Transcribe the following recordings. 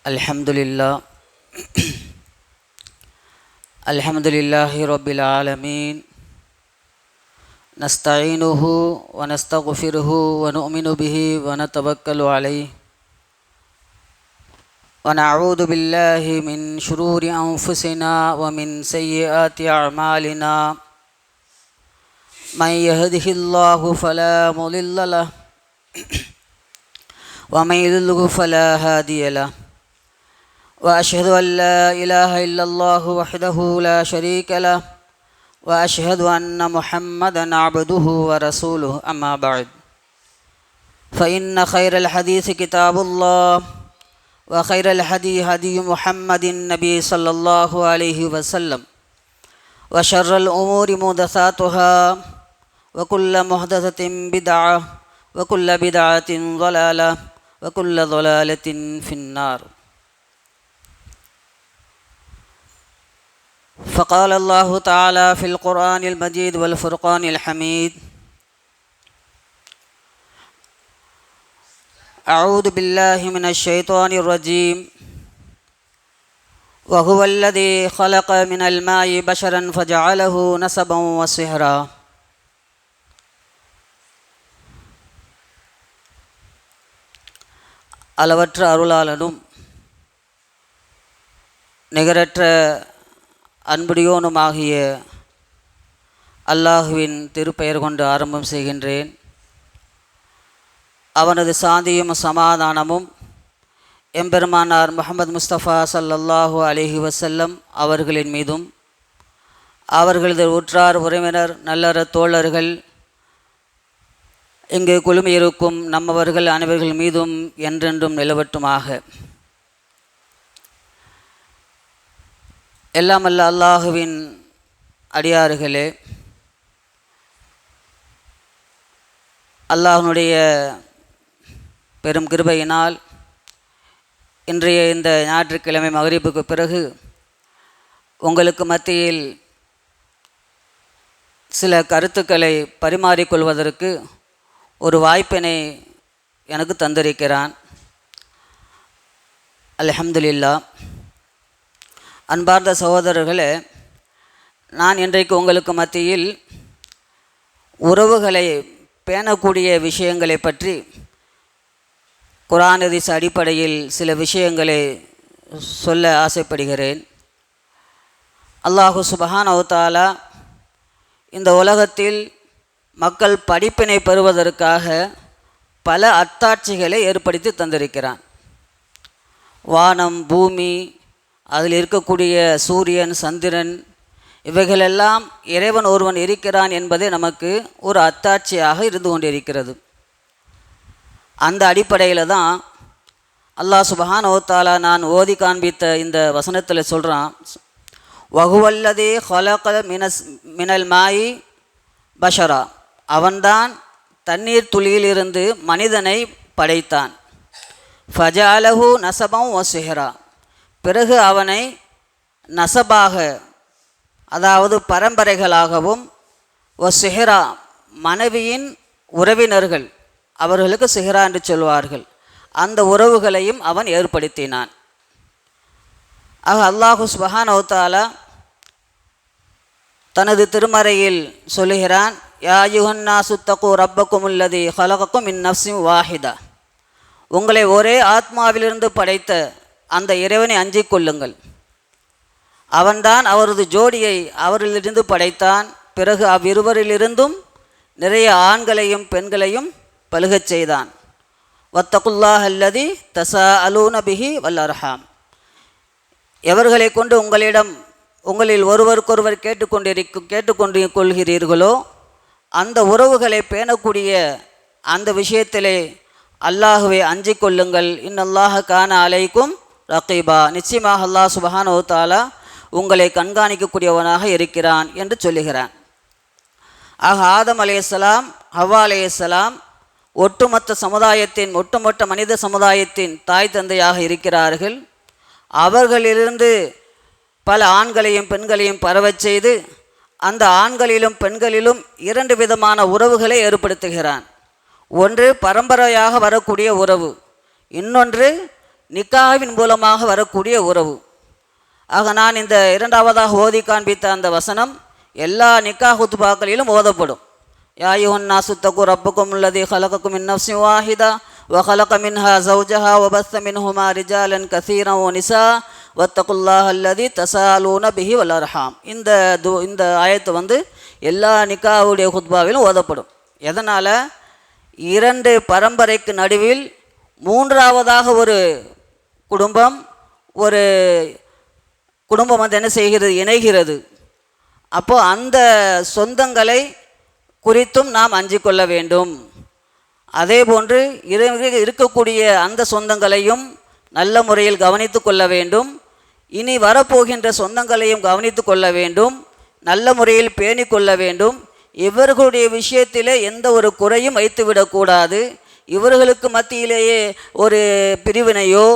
Alhamdulillah. Alhamdulillahi Rabbil Alameen. Nasta'inuhu wa nastaghfiruhu wa nu'minu bihi wa natawakkalu alayhi. Wa na'udhu billahi min shururi anfusina wa min sayyiati a'malina. Man yahdihillahu fala mudilla lahu wa man yudlilhu fala hadiya lahu. وأشهد أن لا إله إلا الله وحده لا شريك له وأشهد أن محمدا عبده ورسوله أما بعد فإن خير الحديث كتاب الله وخير الهدي هدي محمد النبي صلى الله عليه وسلم وشر الأمور محدثاتها وكل محدثة بدعة وكل بدعة ضلالة وكل ضلالة في النار. فقال الله تعالى في القرآن المجيد والفرقان الحميد: أعوذ بالله من الشيطان الرجيم. وهو الذي خلق من الماء بشرا فجعله نسبا وصهرا. அளவற்ற அருளாளனும் நிகரற்ற அன்புடையோனுமாகிய அல்லாஹுவின் திருப்பெயர் கொண்டு ஆரம்பம் செய்கின்றேன். அவனது சாந்தியும் சமாதானமும் எம்பெருமானார் முஹம்மது முஸ்தபா ஸல்லல்லாஹு அலைஹி வஸல்லம் அவர்களின் மீதும் அவர்களது உற்றார் உறவினர் நல்லற தோழர்கள் இங்கு குழுமியிருக்கும் நம்மவர்கள் அனைவர்கள் மீதும் என்றென்றும் நிலவட்டுமாக. எல்லாம் அல்ல அல்லாஹுவின் அடியார்களே, அல்லாஹ்வுடைய பெரும் கிருபையினால் இன்றைய இந்த ஞாயிற்றுக்கிழமை மகரிபுக்கு பிறகு உங்களுக்கு மத்தியில் சில கருத்துக்களை பரிமாறிக்கொள்வதற்கு ஒரு வாய்ப்பினை எனக்கு தந்திருக்கிறான். அல்ஹம்துலில்லாஹ். அன்பார்ந்த சகோதரர்களே, நான் இன்றைக்கு உங்களுக்கு மத்தியில் உறவுகளை பேணக்கூடிய விஷயங்களை பற்றி குர்ஆன் ஹதீஸ் அடிப்படையில் சில விஷயங்களை சொல்ல ஆசைப்படுகிறேன். அல்லாஹு சுப்ஹானஹு வ தஆலா இந்த உலகத்தில் மக்கள் படிப்பினை பெறுவதற்காக பல அத்தாட்சிகளை ஏற்படுத்தி தந்திருக்கிறான். வானம், பூமி, அதில் இருக்கக்கூடிய சூரியன், சந்திரன், இவைகளெல்லாம் இறைவன் ஒருவன் இருக்கிறான் என்பதே நமக்கு ஒரு அத்தாட்சியாக இருந்து கொண்டிருக்கிறது. அந்த அடிப்படையில் தான் அல்லாஹ் சுப்ஹானஹு வ தஆலா நான் ஓதி காண்பித்த இந்த வசனத்தில் சொல்கிறான்: வஹுவல்லதீ ஹலக மினல் மாயி பஷரா. அவன்தான் தண்ணீர் துளியிலிருந்து மனிதனை படைத்தான். ஃபஜஅலஹு நஸபன் வ சிஹ்ரா. பிறகு அவனை நசபாக, அதாவது பரம்பரைகளாகவும், சிஹ்ரா மனைவியின் உறவினர்கள், அவர்களுக்கு சிஹ்ரா என்று சொல்வார்கள், அந்த உறவுகளையும் அவன் ஏற்படுத்தினான். ஆக அல்லாஹு சுப்ஹானஹு வ தஆலா தனது திருமறையில் சொல்லுகிறான்: யா அய்யுஹன்னாஸு தக்கூ ரப்பக்குமுல்லதீ ஹலகக்கும் மின் நஃப்ஸின் வாஹிதா. உங்களை ஒரே ஆத்மாவிலிருந்து படைத்த அந்த இறைவனை அஞ்சிக் கொள்ளுங்கள். அவன்தான் அவரது ஜோடியை அவரிலிருந்து படைத்தான். பிறகு அவ்விருவரிலிருந்தும் நிறைய ஆண்களையும் பெண்களையும் பலுகச் செய்தான். வத்தகுல்லாஹ் அல்லதி தஸாஅலூன பிஹி வல் அர்ஹாம். எவர்களை கொண்டு உங்களில் ஒருவருக்கொருவர் கேட்டுக்கொண்டு கொள்கிறீர்களோ அந்த உறவுகளை பேணக்கூடிய அந்த விஷயத்திலே அல்லாஹுவை அஞ்சிக் கொள்ளுங்கள். இன்னல்லாஹ கான அலைக்கும் ரகீபா. நிச்சயமாக அல்லாஹ் சுப்ஹானஹு வ தஆலா உங்களை கண்காணிக்கக்கூடியவனாக இருக்கிறான் என்று சொல்லுகிறான். ஆக ஆதம் அலைஹிஸ்ஸலாம், ஹவ்வா அலைஹிஸ்ஸலாம் ஒட்டுமொத்த மனித சமுதாயத்தின் தாய் தந்தையாக இருக்கிறார்கள். அவர்களிலிருந்து பல ஆண்களையும் பெண்களையும் பரவச் செய்து அந்த ஆண்களிலும் பெண்களிலும் இரண்டு விதமான உறவுகளை ஏற்படுத்துகிறான். ஒன்று பரம்பரையாக வரக்கூடிய உறவு, இன்னொன்று நிக்காவின் மூலமாக வரக்கூடிய உறவு. ஆக நான் இந்த இரண்டாவதாக ஓதி காண்பித்த அந்த வசனம் எல்லா நிக்கா ஹுத்பாக்களிலும் ஓதப்படும். யா அய்யுஹன்னாஸு தகு ரப்பக்கும் அல்லதீ ஹலகக்கும் மின் நஃப்ஸின் வாஹிதா வ ஹலக மின்ஹா ஸௌஜஹா வ பஸ்ஸ மின்ஹுமா ரிஜாலன் கஸீரன் வ நிஸா வத்தகுல்லாஹ அல்லதீ தஸாலூன பிஹி வல் அர்ஹாம். இந்த ஆயத்து எல்லா நிக்காவுடைய ஹுத்பாவிலும் ஓதப்படும். எதனால்? 2 பரம்பரைக்கு நடுவில் 3ஆவதாக ஒரு குடும்பம் என்ன செய்கிறது? இணைகிறது. அப்போது அந்த சொந்தங்களை குறித்தும் நாம் அஞ்சிக் கொள்ள வேண்டும். அதே போன்று இருக்கக்கூடிய அந்த சொந்தங்களையும் நல்ல முறையில் கவனித்து கொள்ள வேண்டும். இனி வரப்போகின்ற சொந்தங்களையும் கவனித்து கொள்ள வேண்டும், நல்ல முறையில் பேணி கொள்ள வேண்டும். இவர்களுடைய விஷயத்திலே எந்த ஒரு குறையும் வைத்துவிடக்கூடாது. இவர்களுக்கு மத்தியிலேயே ஒரு பிரிவினையோ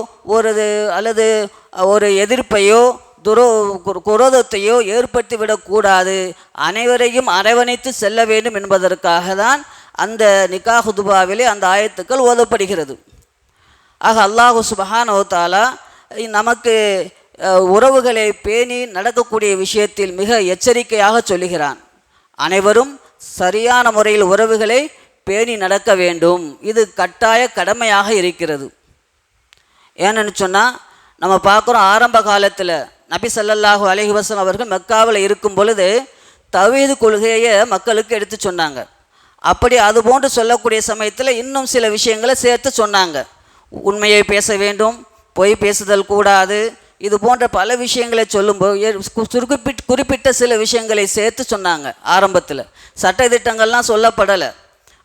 அல்லது ஒரு எதிர்ப்பையோ குரோதத்தையோ ஏற்படுத்திவிடக்கூடாது. அனைவரையும் அரவணைத்து செல்ல வேண்டும் என்பதற்காக தான் அந்த நிக்கா ஹுதுபாவிலே அந்த ஆயத்துக்கள் ஓதப்படுகிறது. ஆக அல்லாஹு சுப்ஹானஹு வ தஆலா நமக்கு உறவுகளை பேணி நடக்கக்கூடிய விஷயத்தில் மிக எச்சரிக்கையாக சொல்லுகிறான். அனைவரும் சரியான முறையில் உறவுகளை பேணி நடக்க வேண்டும். இது கட்டாய கடமையாக இருக்கிறது. ஏன்னு சொன்னால் நம்ம பார்க்குறோம், ஆரம்ப காலத்தில் நபி ஸல்லல்லாஹு அலைஹி வஸல்லம் அவர்கள் மக்காவில் இருக்கும் பொழுது தௌஹீத் கொள்கையை மக்களுக்கு எடுத்து சொன்னாங்க. அப்படி அதுபோன்று சொல்லக்கூடிய சமயத்தில் இன்னும் சில விஷயங்களை சேர்த்து சொன்னாங்க. உண்மையை பேச வேண்டும், பொய் பேசுதல் கூடாது, இது போன்ற பல விஷயங்களை சொல்லும்போது குறிப்பிட்ட சில விஷயங்களை சேர்த்து சொன்னாங்க. ஆரம்பத்தில் சட்ட திட்டங்கள்லாம் சொல்லப்படலை.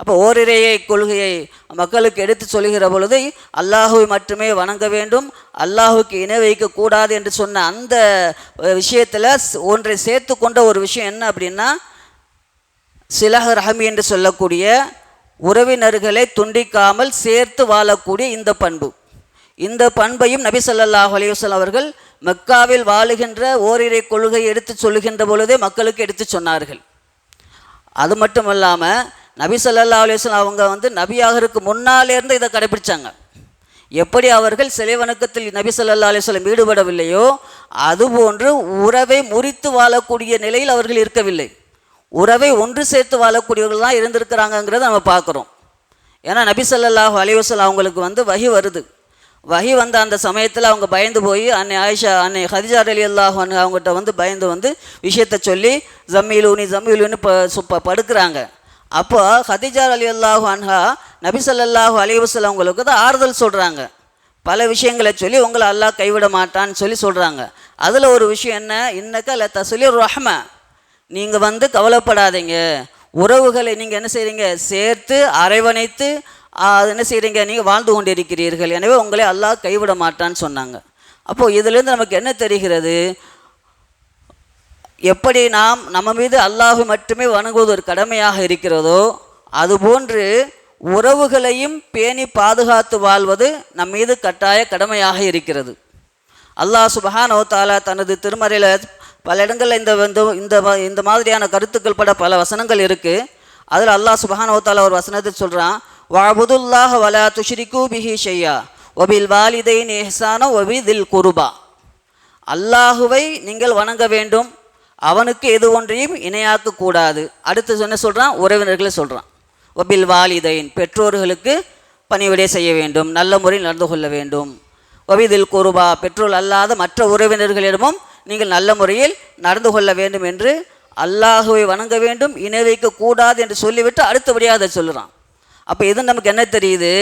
அப்போ ஓரிரையை கொள்கையை மக்களுக்கு எடுத்து சொல்கிற பொழுது அல்லாஹுவை மட்டுமே வணங்க வேண்டும், அல்லாஹுக்கு இணை வைக்கக்கூடாது என்று சொன்ன அந்த விஷயத்தில் ஒன்றை சேர்த்து கொண்ட ஒரு விஷயம் என்ன அப்படின்னா, சிலஹ் ரஹமி என்று சொல்லக்கூடிய உறவினர்களை துண்டிக்காமல் சேர்த்து வாழக்கூடிய இந்த பண்பையும் நபி ஸல்லல்லாஹு அலைஹி வஸல்லம் அவர்கள் மக்காவில் வாழுகின்ற ஓரிரை கொள்கையை எடுத்து சொல்லுகின்ற பொழுதே மக்களுக்கு எடுத்து சொன்னார்கள். அது மட்டும் இல்லாமல் நபி ஸல்லல்லாஹு அலைஹி வஸல்லம் அவங்க நபியாகிறதுக்கு முன்னாலேருந்து இதை கடைபிடிச்சாங்க. எப்படி அவர்கள் சிலை வணக்கத்தில் நபி ஸல்லல்லாஹு அலைஹி வஸல்லம் ஈடுபடவில்லையோ அதுபோன்று உறவை முறித்து வாழக்கூடிய நிலையில் அவர்கள் இருக்கவில்லை. உறவை ஒன்று சேர்த்து வாழக்கூடியவர்கள் தான் இருந்திருக்கிறாங்கங்கிறத நம்ம பார்க்குறோம். ஏன்னா நபி ஸல்லல்லாஹு அலைஹி வஸல்லம் அவங்களுக்கு வஹி வருது. வஹி அந்த சமயத்தில் அவங்க பயந்து போய் அன்னை ஹதீஜா ரலியல்லாஹு அன்ஹா அவங்ககிட்ட பயந்து விஷயத்தை சொல்லி ஜம்மீலுன்னு படுக்கிறாங்க. அப்போ ஹதீஜா ரலியல்லாஹு அன்ஹா நபி ஸல்லல்லாஹு அலைஹி வஸல்லம் அவங்களுக்கு தான் ஆறுதல் சொல்கிறாங்க. பல விஷயங்களை சொல்லி உங்களை அல்லாஹ் கைவிட மாட்டான்னு சொல்கிறாங்க. அதில் ஒரு விஷயம் என்ன, இன்னக்க ல தஸ்லிர் ரஹ்ம, நீங்கள் கவலைப்படாதீங்க, உறவுகளை நீங்கள் என்ன செய்கிறீங்க, சேர்த்து அரவணைத்து என்ன செய்கிறீங்க, நீங்கள் வாழ்ந்து கொண்டிருக்கிறீர்கள், எனவே உங்களை அல்லாஹ் கைவிட மாட்டான்னு சொன்னாங்க. அப்போது இதிலேருந்து நமக்கு என்ன தெரிகிறது, எப்படி நம்ம மீது அல்லாஹ் மட்டுமே வணங்குவது ஒரு கடமையாக இருக்கிறதோ அதுபோன்று உறவுகளையும் பேணி பாதுகாத்து வாழ்வது நம் மீது கட்டாய கடமையாக இருக்கிறது. அல்லாஹ் சுப்ஹானஹு வ தஆலா தனது திருமறையில் பல இடங்களில் இந்த மாதிரியான கருத்துக்கள் பட பல வசனங்கள் இருக்குது. அதில் அல்லாஹ் சுப்ஹானஹு வ தஆலா ஒரு வசனத்தை சொல்கிறான், வஅபுதுல்லாஹ வலா துஷ்ரிகு பிஹி ஷையா வபில் வாலிதைனி இஹ்சானா வபிதில் குர்பா. அல்லாஹுவை நீங்கள் வணங்க வேண்டும், அவனுக்கு எது ஒன்றையும் இணையாக்கக்கூடாது. அடுத்து என்ன சொல்கிறான், உறவினர்களை சொல்கிறான். வபில் வாலிதைன், பெற்றோர்களுக்கு பணிவிடை செய்ய வேண்டும், நல்ல முறையில் நடந்து கொள்ள வேண்டும். வபிதில் குர்பா, பெற்றோர் அல்லாத மற்ற உறவினர்களிடமும் நீங்கள் நல்ல முறையில் நடந்து கொள்ள வேண்டும் என்று அல்லாஹுவை வணங்க வேண்டும், இணை வைக்கக்கூடாது என்று சொல்லிவிட்டு அடுத்தபடியாக அதை சொல்கிறான். அப்போ இது நமக்கு என்ன தெரியுது,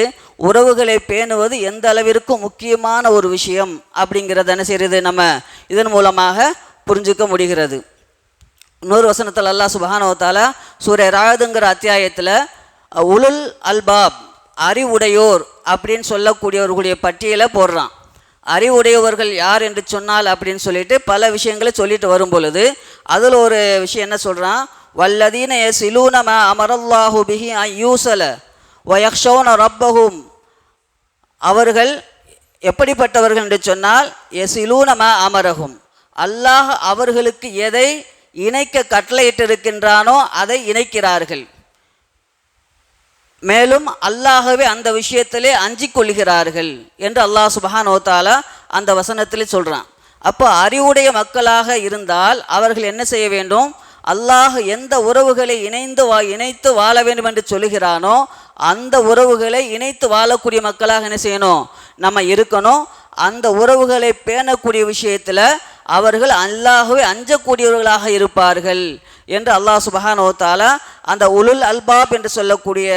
உறவுகளை பேணுவது எந்த அளவிற்கு முக்கியமான ஒரு விஷயம் அப்படிங்கிறத என்ன செய்கிறது நம்ம இதன் மூலமாக புரிஞ்சுக்க முடிகிறது. இன்னொரு வசனத்தில் அல்லாஹ் சுப்ஹானஹு வ தஆலா சூரா ராதுங்கிற அத்தியாயத்தில் உலுல் அல்பாப், அறிவுடையோர் அப்படின்னு சொல்லக்கூடியவர்களுடைய பட்டியலை போடுறான். அறிவுடையவர்கள் யார் என்று சொன்னால் அப்படின்னு சொல்லிட்டு பல விஷயங்களை சொல்லிட்டு வரும் பொழுது அதில் ஒரு விஷயம் என்ன சொல்கிறான், வல்லதீன யஸிலூன மா அமரல்லாஹு பிஹி அன் யூஸல வயக்ஷௌன ரப்பஹும், அவர்கள் எப்படிப்பட்டவர்கள் என்று சொன்னால் யஸிலூன மா அமரஹும், அல்லாஹ் அவர்களுக்கு எதை இணைக்க கட்டளையிட்டிருக்கின்றானோ அதை இணைக்கிறார்கள். மேலும் அல்லாஹ்வே அந்த விஷயத்திலே அஞ்சிக் கொள்கிறார்கள் என்று அல்லாஹ் சுப்ஹானஹு வ தஆலா அந்த வசனத்திலே சொல்கிறான். அப்போ அறிவுடைய மக்களாக இருந்தால் அவர்கள் என்ன செய்ய வேண்டும்? அல்லாஹ் எந்த உறவுகளை இணைத்து வாழ வேண்டும் என்று சொல்லுகிறானோ அந்த உறவுகளை இணைத்து வாழக்கூடிய மக்களாக என்ன செய்யணும்? நம்ம இருக்கணும். அந்த உறவுகளை பேணக்கூடிய விஷயத்தில் அவர்கள் அல்லாஹ்வை அஞ்சக்கூடியவர்களாக இருப்பார்கள் என்று அல்லாஹ் சுப்ஹானஹு வ தஆலா அந்த உலுல் அல்பாப் என்று சொல்லக்கூடிய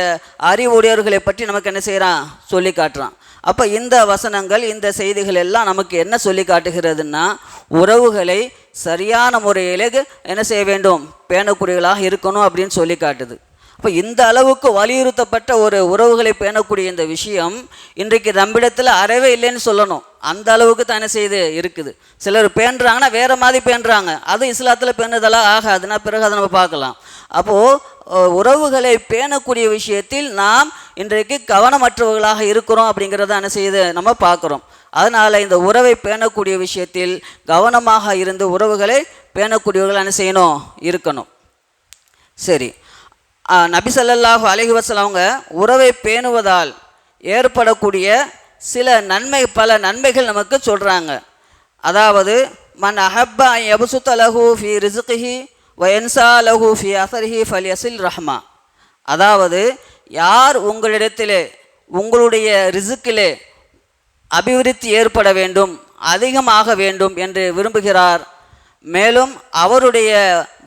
அறிவுடையவர்களை பற்றி நமக்கு என்ன செய்கிறான்? சொல்லி காட்டுறான். அப்போ இந்த வசனங்கள், இந்த செய்திகள் எல்லாம் நமக்கு என்ன சொல்லி காட்டுகிறதுன்னா, உறவுகளை சரியான முறையில் என்ன செய்ய வேண்டும்? பேணக்கூடியவர்களாக இருக்கணும் அப்படின்னு சொல்லி காட்டுது. அப்போ இந்த அளவுக்கு வலியுறுத்தப்பட்ட ஒரு உறவுகளை பேணக்கூடிய இந்த விஷயம் இன்றைக்கு நம்மிடத்தில் அறவே இல்லைன்னு சொல்லணும். அந்த அளவுக்கு தான் என்ன செய்து இருக்குது. சிலர் பேணுறாங்கன்னா வேறு மாதிரி பேணுறாங்க. அது இஸ்லாத்தில் பேணுதெல்லாம் ஆகாதுன்னா பிறகு அதை நம்ம பார்க்கலாம். அப்போது உறவுகளை பேணக்கூடிய விஷயத்தில் நாம் இன்றைக்கு கவனமற்றவர்களாக இருக்கிறோம் அப்படிங்கிறத என்ன செய்து நம்ம பார்க்குறோம். அதனால் இந்த உறவை பேணக்கூடிய விஷயத்தில் கவனமாக இருந்து உறவுகளை பேணக்கூடியவர்கள் என்ன செய்யணும்? இருக்கணும். சரி, நபி ஸல்லல்லாஹு அலைஹி வஸல்லம் அவங்க உறவை பேணுவதால் ஏற்படக்கூடிய பல நன்மைகள் நமக்கு சொல்கிறாங்க. அதாவது மன் அஹப்ப அன் யப்சுத லஹு ஃபி ரிஸ்கிஹி வ யன்ஸா லஹு ஃபி அஸரிஹி ஃபல்யஸில் ரஹ்மா. அதாவது யார் உங்களிடத்திலே உங்களுடைய ரிஸ்கிலே அபிவிருத்தி ஏற்பட வேண்டும், அதிகமாக வேண்டும் என்று விரும்புகிறார், மேலும் அவருடைய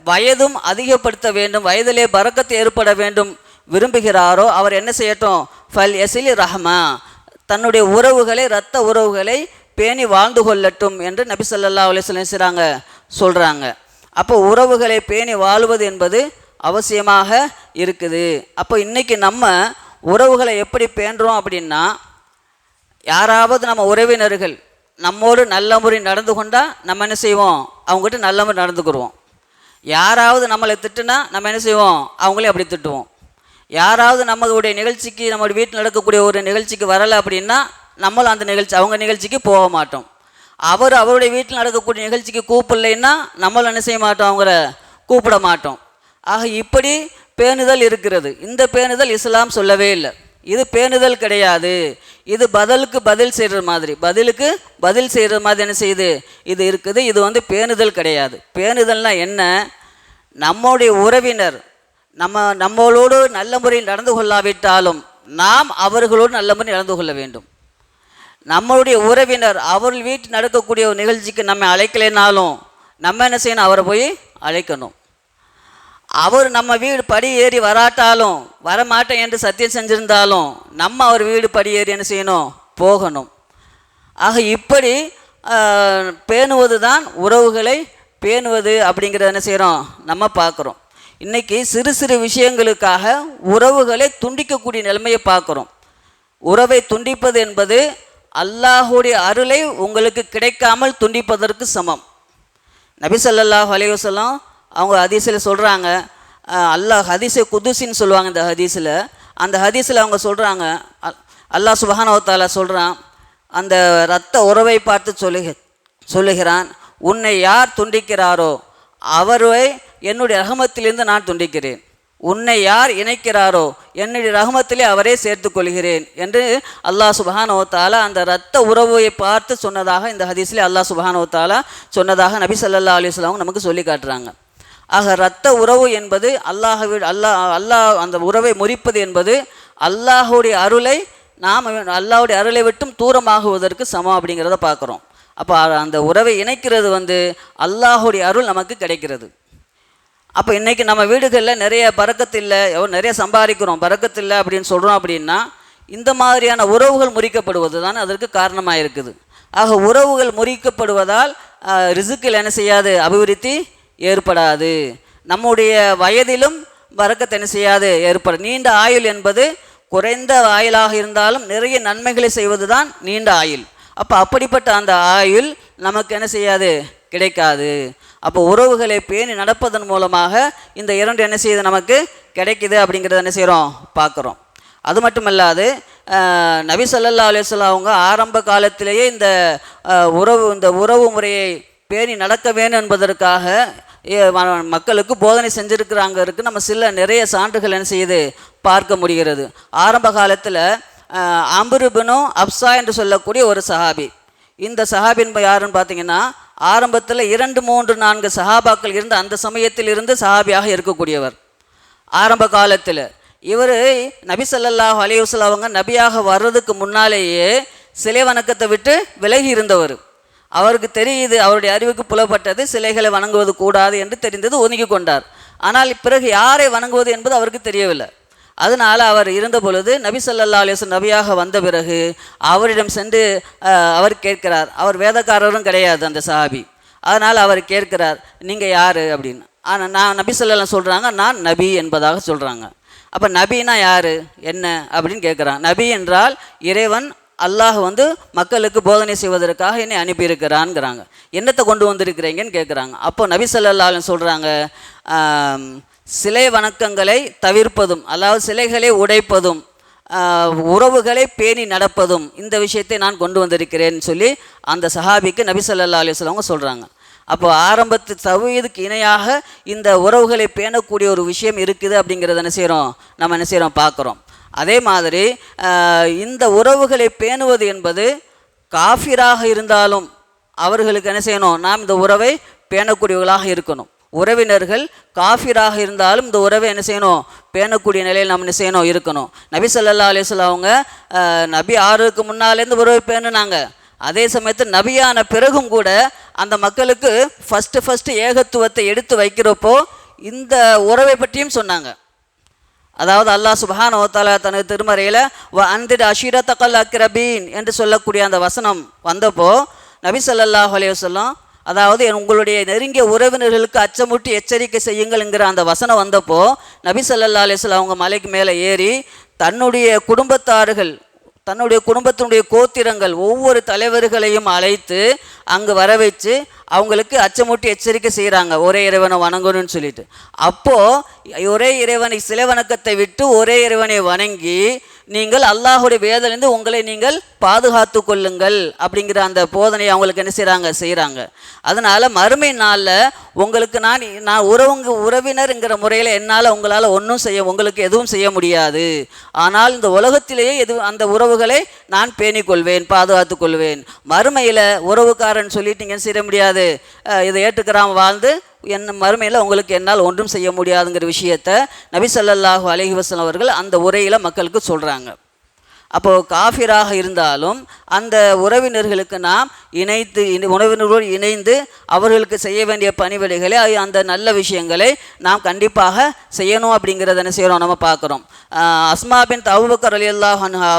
வயதும் அதிகப்படுத்த வேண்டும், வயதிலே பரக்கத்து ஏற்பட வேண்டும் விரும்புகிறாரோ அவர் என்ன செய்யட்டும்? ஃபல் யஸில் ரஹ்மா, தன்னுடைய உறவுகளை, இரத்த உறவுகளை பேணி வாழ்ந்து கொள்ளட்டும் என்று நபி ஸல்லல்லாஹு அலைஹி வஸல்லம் சொல்கிறாங்க. அப்போ உறவுகளை பேணி வாழ்வது என்பது அவசியமாக இருக்குது. அப்போ இன்றைக்கி நம்ம உறவுகளை எப்படி பேணுறோம் அப்படின்னா, யாராவது நம்ம உறவினர்கள் நம்மோடு நல்ல முறை நடந்து கொண்டால் நம்ம என்ன செய்வோம்? அவங்ககிட்ட நல்ல முறை நடந்துக்கிடுவோம். யாராவது நம்மளை திட்டுனா நம்ம என்ன செய்வோம்? அவங்களே அப்படி திட்டுவோம். யாராவது நம்மளுடைய நிகழ்ச்சிக்கு, நம்மளுடைய வீட்டில் நடக்கக்கூடிய ஒரு நிகழ்ச்சிக்கு வரலை அப்படின்னா நம்மளும் அவங்க நிகழ்ச்சிக்கு போக மாட்டோம். அவருடைய வீட்டில் நடக்கக்கூடிய நிகழ்ச்சிக்கு கூப்பிடலைன்னா நம்மளும் என்ன செய்ய மாட்டோம்? அவங்கள கூப்பிட மாட்டோம். ஆக இப்படி பேணுதல் இருக்கிறது. இந்த பேணுதல் இஸ்லாம் சொல்லவே இல்லை. இது பேணுதல் கிடையாது. இது பதிலுக்கு பதில் செய்கிற மாதிரி, என்ன செய்யுது? இது இருக்குது. இது பேணுதல் கிடையாது. பேணுதல்னால் என்ன? நம்முடைய உறவினர் நம்மளோடு நல்ல முறையில் நடந்து கொள்ளாவிட்டாலும் நாம் அவர்களோடு நல்ல முறையில் நடந்து கொள்ள வேண்டும். நம்மளுடைய உறவினர் அவர்கள் வீட்டில் நடக்கக்கூடிய ஒரு நிகழ்ச்சிக்கு நம்ம அழைக்கலைனாலும் நம்ம என்ன செய்யணும்? அவரை போய் அழைக்கணும். அவர் நம்ம வீடு படி ஏறி வராட்டாலும், வரமாட்டேன் என்று சத்தியம் செஞ்சிருந்தாலும் நம்ம அவர் வீடு படி ஏறி என்ன செய்யணும்? போகணும். ஆக இப்படி பேணுவது தான் உறவுகளை பேணுவது அப்படிங்கிறத என்ன செய்கிறோம்? நம்ம பார்க்குறோம். இன்றைக்கி சிறு சிறு விஷயங்களுக்காக உறவுகளை துண்டிக்கக்கூடிய நிலைமையை பார்க்குறோம். உறவை துண்டிப்பது என்பது அல்லாஹுடைய அருளை உங்களுக்கு கிடைக்காமல் துண்டிப்பதற்கு சமம். நபி ஸல்லல்லாஹு அலைஹி வஸல்லம் அவங்க ஹதீஸில் சொல்கிறாங்க, ஹதீஸை குதுசின்னு சொல்லுவாங்க. இந்த ஹதீஸில், அந்த ஹதீஸில் அவங்க சொல்கிறாங்க, அல்லாஹ் சுப்ஹானஹு வ தஆலா சொல்கிறான், அந்த இரத்த உறவை பார்த்து சொல்லுகிறான், உன்னை யார் துண்டிக்கிறாரோ அவரை என்னுடைய ரஹமத்திலிருந்து நான் துண்டிக்கிறேன், உன்னை யார் இணைக்கிறாரோ என்னுடைய ரஹமத்திலே அவரே சேர்த்து கொள்கிறேன் என்று அல்லாஹ் சுப்ஹானஹு வ தஆலா அந்த இரத்த உறவை பார்த்து சொன்னதாக இந்த ஹதீஸில் அல்லாஹ் சுப்ஹானஹு வ தஆலா சொன்னதாக நபி ஸல்லல்லாஹு அலைஹி வஸல்லம் நமக்கு சொல்லி காட்டுறாங்க. ஆக இரத்த உறவு என்பது அல்லாஹ் அந்த உறவை முறிப்பது என்பது அல்லாஹுடைய அருளை விட்டும் தூரமாகுவதற்கு சமம் அப்படிங்கிறத பார்க்குறோம். அப்போ அந்த உறவை இணைக்கிறது அல்லாஹுடைய அருள் நமக்கு கிடைக்கிறது. அப்போ இன்றைக்கி நம்ம வீடுகளில் நிறைய பரக்கத்து இல்லை, நிறைய சம்பாதிக்கிறோம், பரக்கத்து இல்லை அப்படின்னு சொல்கிறோம். அப்படின்னா இந்த மாதிரியான உறவுகள் முறிக்கப்படுவது தான் அதற்கு காரணமாக இருக்குது. ஆக உறவுகள் முறிக்கப்படுவதால் ரிஸ்கில் என்ன செய்யாது? அபிவிருத்தி ஏற்படாது. நம்முடைய வயதிலும் பரக்கத்து என்ன செய்யாது? நீண்ட ஆயுள் என்பது குறைந்த ஆயுளாக இருந்தாலும் நிறைய நன்மைகளை செய்வது தான் நீண்ட ஆயுள். அப்போ அப்படிப்பட்ட அந்த ஆயுள் நமக்கு என்ன செய்யாது? கிடைக்காது. அப்போ உறவுகளை பேணி நடப்பதன் மூலமாக இந்த இரண்டு என்ன செய்யுது? நமக்கு கிடைக்குது அப்படிங்கிறத என்ன செய்கிறோம்? பார்க்குறோம். அது மட்டுமல்லாது நபி ஸல்லல்லாஹு அலைஹி வஸல்லம் அவங்க ஆரம்ப காலத்திலேயே இந்த உறவு முறையை பேணி நடக்க வேண்டும் என்பதற்காக மக்களுக்கு போதனை செஞ்சுருக்கிறாங்க இருக்குது. நம்ம நிறைய சான்றுகள் என்ன செய்யுது பார்க்க முடிகிறது. ஆரம்ப காலத்தில் அம்ருபினு அப்சா என்று சொல்லக்கூடிய ஒரு சஹாபி. இந்த சஹாபின் யாருன்னு பார்த்தீங்கன்னா, ஆரம்பத்தில் 2, 3, 4 சஹாபாக்கள் இருந்து அந்த சமயத்தில் இருந்து சஹாபியாக இருக்கக்கூடியவர். ஆரம்ப காலத்தில் இவர் நபி ஸல்லல்லாஹு அலைஹி வஸல்லம் அவங்க நபியாக வர்றதுக்கு முன்னாலேயே சிலை வணக்கத்தை விட்டு விலகி இருந்தவர். அவருக்கு தெரியுது, அவருடைய அறிவுக்கு புலப்பட்டது சிலைகளை வணங்குவது கூடாது என்று தெரிந்தது, ஒதுங்கி கொண்டார். ஆனால் பிறகு யாரை வணங்குவது என்பது அவருக்கு தெரியவில்லை. அதனால் அவர் இருந்த பொழுது நபி ஸல்லல்லாஹு அலைஹி வஸல்லம் நபியாக வந்த பிறகு அவரிடம் சென்று அவர் கேட்கிறார். அவர் வேதக்காரரும் கிடையாது அந்த சஹாபி. அதனால் அவர் கேட்கிறார், நீங்கள் யார் அப்படின்னு. ஆனால் நான் நபி ஸல்லல்லாஹு சொல்கிறாங்க, நான் நபி என்பதாக சொல்கிறாங்க. அப்போ நபினா யார் என்ன அப்படின்னு கேட்குறாங்க. நபி என்றால் இறைவன் அல்லாஹ் மக்களுக்கு போதனை செய்வதற்காக என்னை அனுப்பியிருக்கிறான்ங்கிறாங்க. என்னத்தை கொண்டு வந்திருக்கிறீங்கன்னு கேட்குறாங்க. அப்போ நபி ஸல்லல்லாஹு அலைஹி சொல்கிறாங்க, சிலை வணக்கங்களை தவிர்ப்பதும், அதாவது சிலைகளை உடைப்பதும், உறவுகளை பேணி நடப்பதும், இந்த விஷயத்தை நான் கொண்டு வந்திருக்கிறேன்னு சொல்லி அந்த சஹாபிக்கு நபி ஸல்லல்லாஹு அலைஹி வஸல்லம் சொல்கிறாங்க. அப்போ ஆரம்பத்து தவ்ஹீதுக்கு இணையாக இந்த உறவுகளை பேணக்கூடிய ஒரு விஷயம் இருக்குது அப்படிங்கிறத நம்ம என்ன செய்கிறோம் பார்க்குறோம். அதே மாதிரி இந்த உறவுகளை பேணுவது என்பது காஃபிராக இருந்தாலும் அவர்களுக்கு என்ன செய்யணும், நாம் இந்த உறவை பேணக்கூடியவர்களாக இருக்கணும். உறவினர்கள் காஃபிராக இருந்தாலும் இந்த உறவை என்ன செய்யணும், பேணக்கூடிய நிலையில் நம்ம என்ன செய்யணும் இருக்கணும். நபி ஸல்லல்லாஹு அலைஹி வஸல்லம் அவங்க நபி ஆறுக்கு முன்னாலேருந்து உறவை பேணுனாங்க. அதே சமயத்தில் நபியான பிறகும் கூட அந்த மக்களுக்கு ஃபஸ்ட்டு ஏகத்துவத்தை எடுத்து வைக்கிறப்போ இந்த உறவை பற்றியும் சொன்னாங்க. அதாவது அல்லாஹ் சுப்ஹானஹு வ தஆலா தனது திருமறையில் வ அன்திர் அஷீரத்தகல் அக்ரபீன் என்று சொல்லக்கூடிய அந்த வசனம் வந்தப்போ நபி ஸல்லல்லாஹு அலைஹி வஸல்லம், அதாவது உங்களுடைய நெருங்கிய உறவினர்களுக்கு அச்சமூட்டி எச்சரிக்கை செய்யுங்கள்ங்கிற அந்த வசனம் வந்தப்போ நபி ஸல்லல்லாஹு அலைஹி வஸல்லம் அவங்க மலைக்கு மேலே ஏறி தன்னுடைய குடும்பத்தார்கள், தன்னுடைய குடும்பத்தினுடைய கோத்திரங்கள் ஒவ்வொரு தலைவர்களையும் அழைத்து அங்கு வர வச்சு அவங்களுக்கு அச்சமூட்டி எச்சரிக்கை செய்கிறாங்க, ஒரே இறைவனை வணங்கணும்னு சொல்லிட்டு. அப்போது ஒரே இறைவனை சிலை வணக்கத்தை விட்டு ஒரே இறைவனை வணங்கி நீங்கள் அல்லாஹுடைய வேதலிருந்து உங்களை நீங்கள் பாதுகாத்து கொள்ளுங்கள் அப்படிங்கிற அந்த போதனையை அவங்களுக்கு என்ன செய்கிறாங்க. அதனால் மறுமை நாளில் உங்களுக்கு நான் உறவினர்ங்கிற முறையில் என்னால் உங்களுக்கு எதுவும் செய்ய முடியாது. ஆனால் இந்த உலகத்திலேயே அந்த உறவுகளை நான் பேணிக்கொள்வேன், பாதுகாத்து கொள்வேன். மறுமையில் உறவுக்காரன் சொல்லிட்டு நீங்கள் செய்ய முடியாது, இதை ஏற்றுக்கிறாம வாழ்ந்து மறுமையில் உங்களுக்கு என்னால் ஒன்றும் செய்ய முடியாதுங்கிற விஷயத்தை நபி ஸல்லல்லாஹு அலைஹி வஸல்லம் அவர்கள் அந்த உரையில் மக்களுக்கு சொல்கிறாங்க. அப்போது காஃபிராக இருந்தாலும் அந்த உறவினர்களுக்கு நாம் உறவினர்களோடு இணைந்து அவர்களுக்கு செய்ய வேண்டிய பணிவிடைகளை, அந்த நல்ல விஷயங்களை நாம் கண்டிப்பாக செய்யணும் அப்படிங்கிறத என்ன செய்கிறோம் நம்ம பார்க்குறோம். அஸ்மா பின் அபூபக்கர் ரலியல்லாஹு அன்ஹா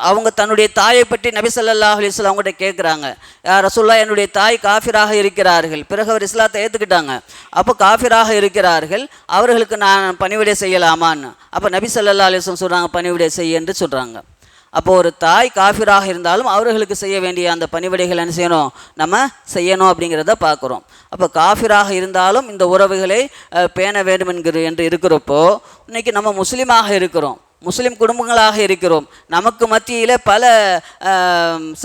அவங்க தன்னுடைய தாயை பற்றி நபி ஸல்லல்லாஹு அலைஹி வஸல்லம் அவங்கள்ட்ட கேட்குறாங்க, யா ரசூலுல்லாஹ், என்னுடைய தாய் காஃபிராக இருக்கிறார்கள். பிறகு அவர் இஸ்லாத்தை ஏற்றுக்கிட்டாங்க. அப்போ காஃபிராக இருக்கிறார்கள், அவர்களுக்கு நான் பணிவிடை செய்யலாமான்னு. அப்போ நபி ஸல்லல்லாஹு அலைஹி வஸல்லம் சொல்கிறாங்க, பணிவிடை செய்ய என்று சொல்கிறாங்க. அப்போ ஒரு தாய் காஃபிராக இருந்தாலும் அவர்களுக்கு செய்ய வேண்டிய அந்த பணிவிடைகள் என்ன செய்யணும், நம்ம செய்யணும் அப்படிங்கிறத பார்க்குறோம். அப்போ காஃபிராக இருந்தாலும் இந்த உறவுகளை பேண வேண்டும் என்று இருக்கிறப்போ இன்றைக்கி நம்ம முஸ்லீமாக இருக்கிறோம், முஸ்லீம் குடும்பங்களாக இருக்கிறோம். நமக்கு மத்தியில் பல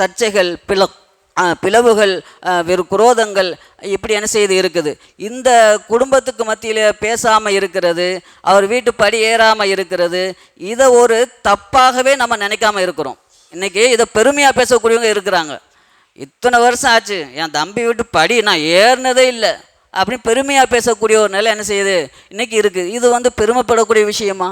சர்ச்சைகள், பிளவுகள், வெறும் குரோதங்கள் இப்படி என்ன செய்து இருக்குது. இந்த குடும்பத்துக்கு மத்தியில் பேசாமல் இருக்கிறது, அவர் வீட்டு படி ஏறாமல் இருக்கிறது, இதை ஒரு தப்பாகவே நம்ம நினைக்காம இருக்கிறோம். இன்றைக்கி இதை பெருமையாக பேசக்கூடியவங்க இருக்கிறாங்க. இத்தனை வருஷம் ஆச்சு, என் தம்பி வீட்டு படி நான் ஏறினதே இல்லை அப்படின்னு பெருமையாக பேசக்கூடிய ஒரு நிலை என்ன செய்யுது இன்றைக்கி இருக்குது. இது பெருமைப்படக்கூடிய விஷயமா?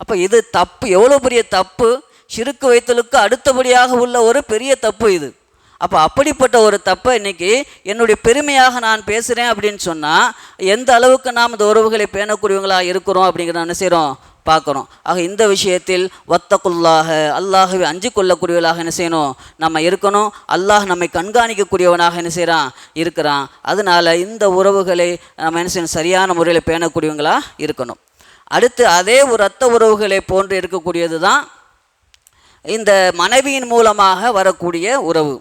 அப்போ இது தப்பு, எவ்வளோ பெரிய தப்பு, ஷிர்க் வைத்தலுக்கு அடுத்தபடியாக உள்ள ஒரு பெரிய தப்பு இது. அப்போ அப்படிப்பட்ட ஒரு தப்பை இன்றைக்கி என்னுடைய பெருமையாக நான் பேசுகிறேன் அப்படின்னு சொன்னால் எந்த அளவுக்கு நாம் இந்த உறவுகளை பேணக்கூடியவங்களாக இருக்கிறோம் அப்படிங்கிறத என்ன செய்கிறோம் பார்க்குறோம். ஆக இந்த விஷயத்தில் வத்தகுல்லாஹ, அல்லாஹுவை அஞ்சு கொள்ளக்கூடியவர்களாக என்ன செய்யணும் நம்ம இருக்கணும். அல்லாஹ் நம்மை கண்காணிக்கக்கூடியவனாக என்ன இருக்கிறான். அதனால் இந்த உறவுகளை நம்ம என்ன செய்யணும், சரியான முறையில் பேணக்கூடியவங்களாக இருக்கணும். அடுத்து அதே ஒரு இரத்த உறவுகளை போன்று இருக்கக்கூடியது தான் இந்த மனைவியின் மூலமாக வரக்கூடிய உறவு.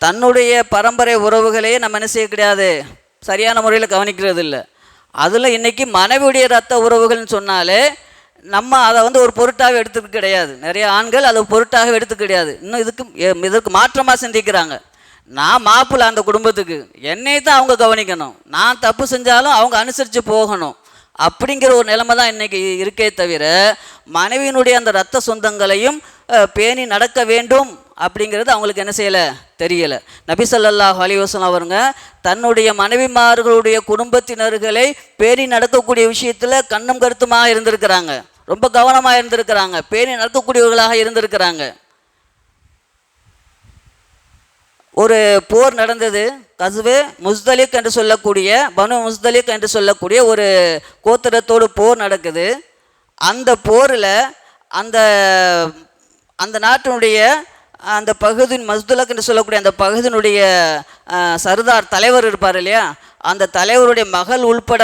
தன்னுடைய பரம்பரை உறவுகளையே நம்ம என்ன செய்ய கிடையாது, சரியான முறையில் கவனிக்கிறது இல்லை. அதில் இன்றைக்கி மனைவியுடைய இரத்த உறவுகள்னு சொன்னாலே நம்ம அதை ஒரு பொருட்டாக எடுத்துக்க கிடையாது. நிறைய ஆண்கள் அதை பொருட்டாக எடுத்துக்க கிடையாது. இன்னும் இதற்கு மாற்றமாக சிந்திக்கிறாங்க. நான் மாப்பிள்ளை அந்த குடும்பத்துக்கு, என்னை தான் அவங்க கவனிக்கணும், நான் தப்பு செஞ்சாலும் அவங்க அனுசரித்து போகணும் அப்படிங்கிற ஒரு நிலைமை தான் இன்றைக்கி இருக்கே தவிர, மனைவியினுடைய அந்த இரத்த சொந்தங்களையும் பேணி நடக்க வேண்டும் அப்படிங்கிறது அவங்களுக்கு என்ன செய்யலை, தெரியலை. நபி ஸல்லல்லாஹு அலைஹி வஸல்லம் அவருங்க தன்னுடைய மனைவிமார்களுடைய குடும்பத்தினர்களை பேணி நடக்கக்கூடிய விஷயத்தில் கண்ணும் கருத்துமாக இருந்திருக்கிறாங்க, ரொம்ப கவனமாக இருந்திருக்கிறாங்க, பேணி நடக்கக்கூடியவர்களாக இருந்திருக்கிறாங்க. ஒரு போர் நடந்தது, கஸ்வே முஸ்தலிக் என்று சொல்லக்கூடிய, பனு முஸ்தலிக் என்று சொல்லக்கூடிய ஒரு கோத்திரத்தோடு போர் நடக்குது. அந்த போரில் அந்த அந்த நாட்டினுடைய அந்த பகுதியின் மஸ்துலக் என்று சொல்லக்கூடிய அந்த பகுதியினுடைய சர்தார் தலைவர் இருப்பார் இல்லையா, அந்த தலைவருடைய மகள் உள்பட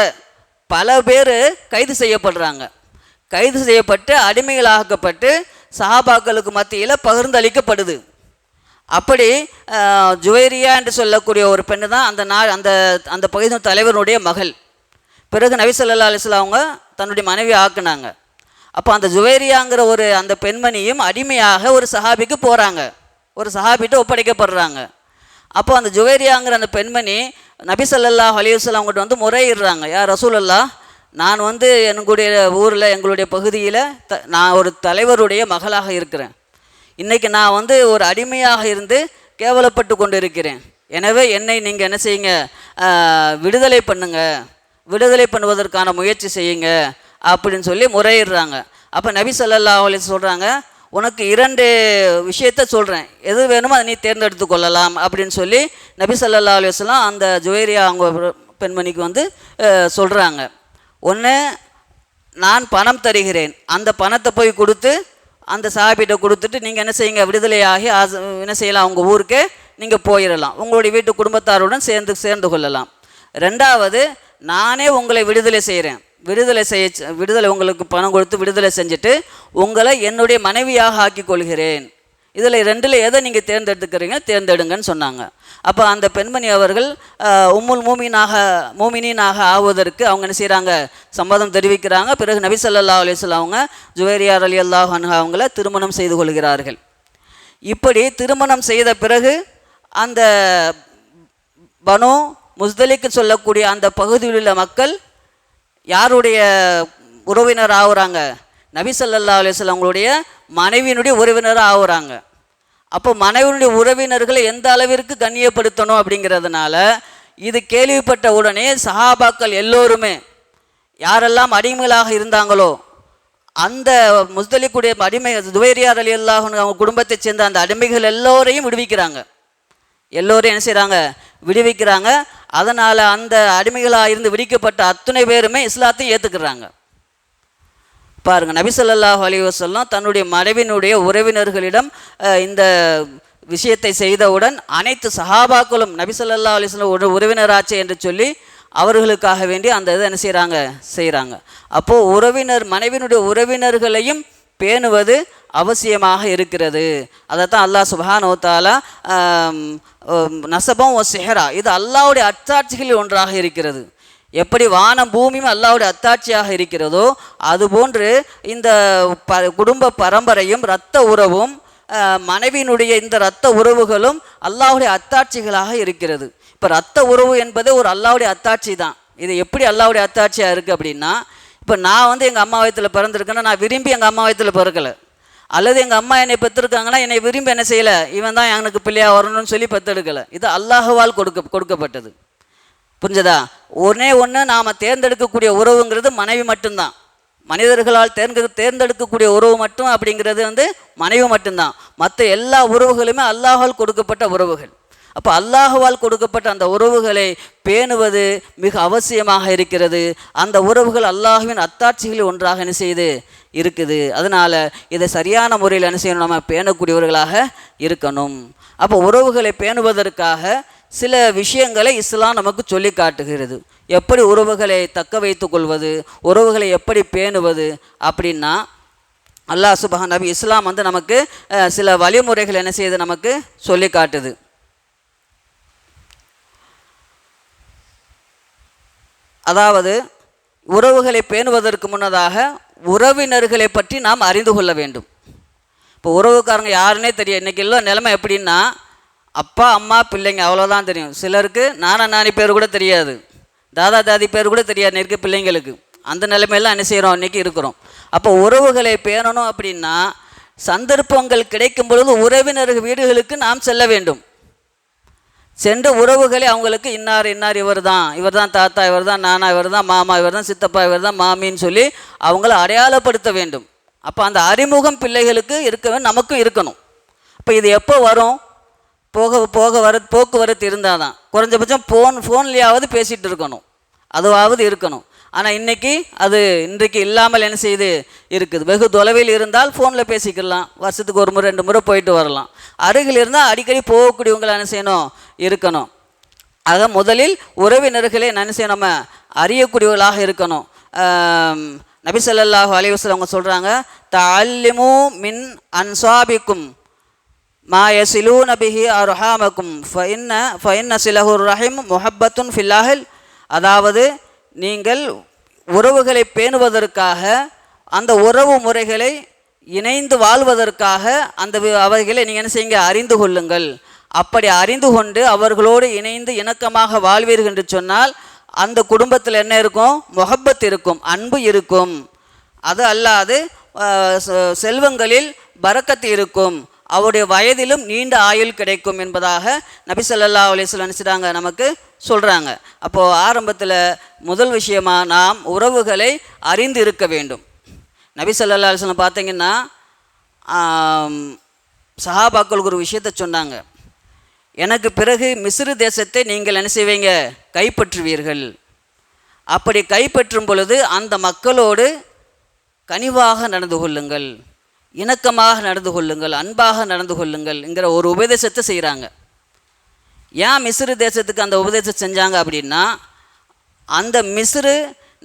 பல பேர் கைது செய்யப்படுறாங்க. கைது செய்யப்பட்டு அடிமைகளாக்கப்பட்டு சஹாபாக்களுக்கு மத்தியில் பகிர்ந்தளிக்கப்படுது. அப்படி ஜுவைரியா என்று சொல்லக்கூடிய ஒரு பெண்ணு தான் அந்த அந்த பகுதியின் தலைவருடைய மகள். பிறகு நபி ஸல்லல்லாஹு அலைஹி வஸல்லம் அவங்க தன்னுடைய மனைவி ஆக்குனாங்க. அப்போ அந்த ஜுவைரியாங்கிற ஒரு அந்த பெண்மணியும் அடிமையாக ஒரு சஹாபிக்கு போகிறாங்க, ஒரு சஹாபிட்ட ஒப்படைக்கப்படுறாங்க. அப்போ அந்த ஜுவைரியாங்கிற அந்த பெண்மணி நபி ஸல்லல்லாஹு அலைஹி வஸல்லம் அவங்ககிட்ட வந்து முறையிடுறாங்க, யா ரசூலல்லாஹ், நான் எங்களுடைய ஊரில் எங்களுடைய பகுதியில் நான் ஒரு தலைவருடைய மகளாக இருக்கிறேன். இன்றைக்கி நான் ஒரு அடிமையாக இருந்து கேவலப்பட்டு கொண்டு இருக்கிறேன். எனவே என்னை நீங்கள் என்ன செய்யுங்க, விடுதலை பண்ணுங்க, விடுதலை பண்ணுவதற்கான முயற்சி செய்யுங்க அப்படின்னு சொல்லி முறையிடுறாங்க. அப்போ நபி ஸல்லல்லாஹு அலைஹி வஸல்லம் சொல்கிறாங்க, உனக்கு 2 விஷயத்த சொல்கிறேன், எது வேணுமோ அதை நீ தேர்ந்தெடுத்து கொள்ளலாம் அப்படின்னு சொல்லி நபி ஸல்லல்லாஹு அலைஹி வஸல்லம் அந்த ஜுவைரியா அவங்க பெண்மணிக்கு சொல்கிறாங்க. ஒன்று, நான் பணம் தருகிறேன், அந்த பணத்தை போய் கொடுத்து அந்த சஹாபிட்ட கொடுத்துட்டு நீங்கள் என்ன செய்யுங்க, விடுதலையாகி என்ன செய்யலாம், அவங்க ஊருக்கே நீங்கள் போயிடலாம், உங்களுடைய வீட்டு குடும்பத்தாருடன் சேர்ந்து கொள்ளலாம். 2வது, நானே உங்களை விடுதலை செய்கிறேன், விடுதலை உங்களுக்கு பணம் கொடுத்து விடுதலை செஞ்சுட்டு உங்களை என்னுடைய மனைவியாக ஆக்கி கொள்கிறேன். இதில் 2ல் எதை நீங்கள் தேர்ந்தெடுத்துக்கிறீங்க, தேர்ந்தெடுங்கன்னு சொன்னாங்க. அப்போ அந்த பெண்மணி அவர்கள் உம்முல் மூமினீனாக ஆவதற்கு அவங்க என்ன செய்கிறாங்க, சம்மதம் தெரிவிக்கிறாங்க. பிறகு நபி ஸல்லல்லாஹு அலைஹி வஸல்லம் அவங்க ஜுவைரியா ரலியல்லாஹு அன்ஹா அவங்கள திருமணம் செய்து கொள்கிறார்கள். இப்படி திருமணம் செய்த பிறகு அந்த பனு முஸ்தலிக்கு சொல்லக்கூடிய அந்த பகுதியில் உள்ள மக்கள் யாருடைய உறவினர் ஆகுறாங்க, நபி ஸல்லல்லாஹு அலைஹி வஸல்லம் அவங்களுடைய மனைவியினுடைய உறவினராக ஆகுறாங்க. அப்போ மனைவியினுடைய உறவினர்களை எந்த அளவிற்கு கண்ணியப்படுத்தணும் அப்படிங்கிறதுனால இது கேள்விப்பட்ட உடனே சஹாபாக்கள் எல்லோருமே யாரெல்லாம் அடிமைகளாக இருந்தாங்களோ அந்த முஸ்தலிக்குடைய அடிமை ஜுவைரியா ரலியல்லாஹு அன்ஹு அவங்க குடும்பத்தை சேர்ந்த அந்த அடிமைகள் எல்லோரையும் விடுவிக்கிறாங்க. எல்லோரையும் என்ன செய்கிறாங்க, விடுவிக்கிறாங்க. அதனால் அந்த அடிமைகளாக இருந்து விடுவிக்கப்பட்ட அத்தனை பேருமே இஸ்லாத்தையும் ஏற்றுக்கிறாங்க. பாருங்கள், நபி ஸல்லல்லாஹு அலைஹி வஸல்லம் தன்னுடைய மனைவியினுடைய உறவினர்களிடம் இந்த விஷயத்தை செய்தவுடன் அனைத்து சஹாபாக்களும் நபி ஸல்லல்லாஹு அலைஹி வஸல்லம் ஒரு உறவினராச்சே என்று சொல்லி அவர்களுக்காக வேண்டி அந்த இதை என்ன செய்கிறாங்க. அப்போது மனைவியினுடைய உறவினர்களையும் பேணுவது அவசியமாக இருக்கிறது. அதைத்தான் அல்லாஹ் சுப்ஹானஹு வ தஆலா நஸபம் வ சிஹ்ரா, இது அல்லாஹ்வுடைய அத்தாட்சிகளில் ஒன்றாக இருக்கிறது. எப்படி வானம் பூமியும் அல்லாஹ்வுடைய அத்தாட்சியாக இருக்கிறதோ அதுபோன்று இந்த குடும்ப பரம்பரையும் இரத்த உறவும் மனைவியினுடைய இந்த இரத்த உறவுகளும் அல்லாஹ்வுடைய அத்தாட்சிகளாக இருக்கிறது. இப்போ இரத்த உறவு என்பது ஒரு அல்லாஹ்வுடைய அத்தாட்சி தான். இது எப்படி அல்லாஹ்வுடைய அத்தாட்சியாக இருக்குது அப்படின்னா, இப்போ நான் எங்கள் அம்மா வயத்தில் பிறந்திருக்கேன்னா நான் விரும்பி எங்கள் அம்மா வயத்தில் பிறக்கலை, அல்லது எங்கள் அம்மா என்னை பெற்றெடுக்காங்கன்னா என்னை விரும்பி என்ன செய்யலை, இவன் தான் எனக்கு பிள்ளையாக வரணும்னு சொல்லி பெற்றெடுக்கலை. இது அல்லாஹ்வால் கொடுக்கப்பட்டது. புரிஞ்சதா? ஒன்று நாம் தேர்ந்தெடுக்கக்கூடிய உறவுங்கிறது மனைவி மட்டும்தான். மனிதர்களால் தேர்ந்தெடுக்கக்கூடிய உறவு மட்டும் அப்படிங்கிறது மனைவி மட்டும்தான். மற்ற எல்லா உறவுகளுமே அல்லாஹ்வால் கொடுக்கப்பட்ட உறவுகள். அப்போ அல்லாஹ்வால் கொடுக்கப்பட்ட அந்த உறவுகளை பேணுவது மிக அவசியமாக இருக்கிறது. அந்த உறவுகள் அல்லாஹ்வின் அத்தாட்சிகளில் ஒன்றாக என்ன செய்து இருக்குது. அதனால் இதை சரியான முறையில் என்ன செய்யணும், நம்ம பேணக்கூடியவர்களாக இருக்கணும். அப்போ உறவுகளை பேணுவதற்காக சில விஷயங்களை இஸ்லாம் நமக்கு சொல்லி காட்டுகிறது. எப்படி உறவுகளை தக்க வைத்து கொள்வது, உறவுகளை எப்படி பேணுவது அப்படின்னா அல்லாஹ் சுப்ஹானஹு நபி இஸ்லாம் நமக்கு சில வழிமுறைகள் என்ன செய்யுது, நமக்கு சொல்லி காட்டுது. அதாவது உறவுகளை பேணுவதற்கு முன்னதாக உறவினர்களை பற்றி நாம் அறிந்து கொள்ள வேண்டும். இப்போ உறவுக்காரங்க யாருன்னே தெரியும். இன்றைக்கி எல்லாம் நிலைமை எப்படின்னா, அப்பா அம்மா பிள்ளைங்க அவ்வளோதான் தெரியும். சிலருக்கு நானா நானி பேர் கூட தெரியாது, தாதா தாதி பேர் கூட தெரியாது இருக்க பிள்ளைங்களுக்கு. அந்த நிலைமையெல்லாம் என்ன செய்கிறோம், இன்றைக்கி இருக்கிறோம். அப்போ உறவுகளை பேணணும் அப்படின்னா சந்தர்ப்பங்கள் கிடைக்கும் பொழுது உறவினர்கள் வீடுகளுக்கு நாம் செல்ல வேண்டும். சென்று உறவுகளை அவங்களுக்கு இன்னார் இன்னார் இவர் தான் தாத்தா, இவர் தான் நானா, இவர் தான் மாமா, இவர் தான் சித்தப்பா, இவர் தான் மாமின்னு சொல்லி அவங்கள அடையாளப்படுத்த வேண்டும். அப்போ அந்த அறிமுகம் பிள்ளைகளுக்கு நமக்கும் இருக்கணும். இப்போ இது எப்போ வரும், போக்குவரத்து இருந்தால் தான். குறைஞ்சபட்சம் ஃபோன்லேயாவது பேசிகிட்டு இருக்கணும், அதுவாவது இருக்கணும். ஆனால் இன்றைக்கு இல்லாமல் என்ன செய்து இருக்குது. வெகு தொலைவில் இருந்தால் ஃபோனில் பேசிக்கலாம், வருஷத்துக்கு 1 முறை 2 முறை போயிட்டு வரலாம். அருகில் இருந்தால் அடிக்கடி போகக்கூடியவங்களை என்ன செய்யணும், இருக்கணும். ஆக முதலில் உறவினர்களை என்ன செய்யணும், நம்ம அறியக்கூடியவர்களாக இருக்கணும். நபி ஸல்லல்லாஹு அலைஹி வஸல்லம் அவங்க சொல்கிறாங்க, தஅல்லிமு மின் அன்சாபிக்கும் மா யஸிலூன பிஹி அர்ஹாமக்கும் ஃபஇன்ன சிலஹுர் ரஹீம் முஹப்பத்துன் ஃபில்லாஹில். அதாவது நீங்கள் உறவுகளை பேணுவதற்காக, அந்த உறவு முறைகளை இணைந்து வாழ்வதற்காக அவைகளை நீங்கள் என்ன செய்யுங்க, அறிந்து கொள்ளுங்கள். அப்படி அறிந்து கொண்டு அவர்களோடு இணைந்து இணக்கமாக வாழ்வீர்கள் என்று சொன்னால் அந்த குடும்பத்தில் என்ன இருக்கும், முஹப்பத் இருக்கும், அன்பு இருக்கும். அது அல்லாது செல்வங்களில் பரக்கத்து இருக்கும், அவருடைய வயதிலும் நீண்ட ஆயுள் கிடைக்கும் என்பதாக நபி ஸல்லல்லாஹு அலைஹி வஸல்லம் நினைச்சிட்டாங்க, நமக்கு சொல்கிறாங்க. அப்போது ஆரம்பத்தில் முதல் விஷயமாக நாம் உறவுகளை அறிந்து இருக்க வேண்டும். நபி ஸல்லல்லாஹு அலைஹி வஸல்லம் பார்த்தீங்கன்னா சஹாபாக்களுக்கு ஒரு விஷயத்தை சொன்னாங்க, எனக்கு பிறகு மிஸ்ரு தேசத்தை நீங்கள் என்ன செய்வீங்க, கைப்பற்றுவீர்கள். அப்படி கைப்பற்றும் பொழுது அந்த மக்களோடு கனிவாக நடந்து கொள்ளுங்கள், இணக்கமாக நடந்து கொள்ளுங்கள், அன்பாக நடந்து கொள்ளுங்கள்ங்கிற ஒரு உபதேசத்தை செய்கிறாங்க. ஏன் மிஸ்ரு தேசத்துக்கு அந்த உபதேசம் செஞ்சாங்க அப்படின்னா, அந்த மிஸ்ரு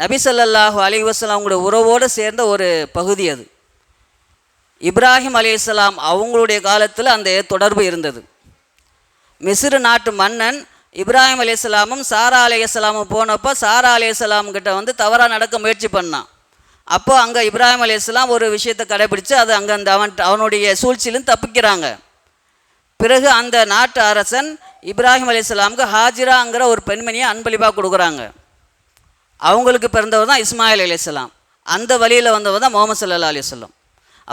நபி ஸல்லல்லாஹு அலைஹி வஸல்லம் அவங்களுடைய உறவோடு சேர்ந்த ஒரு பகுதி. அது இப்ராஹிம் அலைஹிஸ்ஸலாம் அவங்களுடைய காலத்தில் அந்த தொடர்பு இருந்தது. மிஸ்ரு நாட்டு மன்னன் இப்ராஹிம் அலைஹிஸ்ஸலாமும் சாரா அலைஹிஸ்ஸலாமும் போனப்போ சாரா அலைஹிஸ்ஸலாம்கிட்ட தவறாக நடக்க முயற்சி பண்ணான். அப்போ அங்கே இப்ராஹிம் அலைஹிஸ்ஸலாம் ஒரு விஷயத்தை கடைபிடித்து அது அங்கே அவனுடைய சூழ்ச்சியிலும் தப்பிக்கிறாங்க. பிறகு அந்த நாட்டு அரசன் இப்ராஹிம் அலைஹிஸ்ஸலாமுக்கு ஹாஜிராங்கிற ஒரு பெண்மணியை அன்பளிப்பாக கொடுக்குறாங்க. அவங்களுக்கு பிறந்தவர் தான் இஸ்மாயில் அலைஹிஸ்ஸலாம். அந்த வழியில் வந்தவர் தான் முஹம்மது ஸல்லல்லாஹு அலைஹி வஸல்லம்.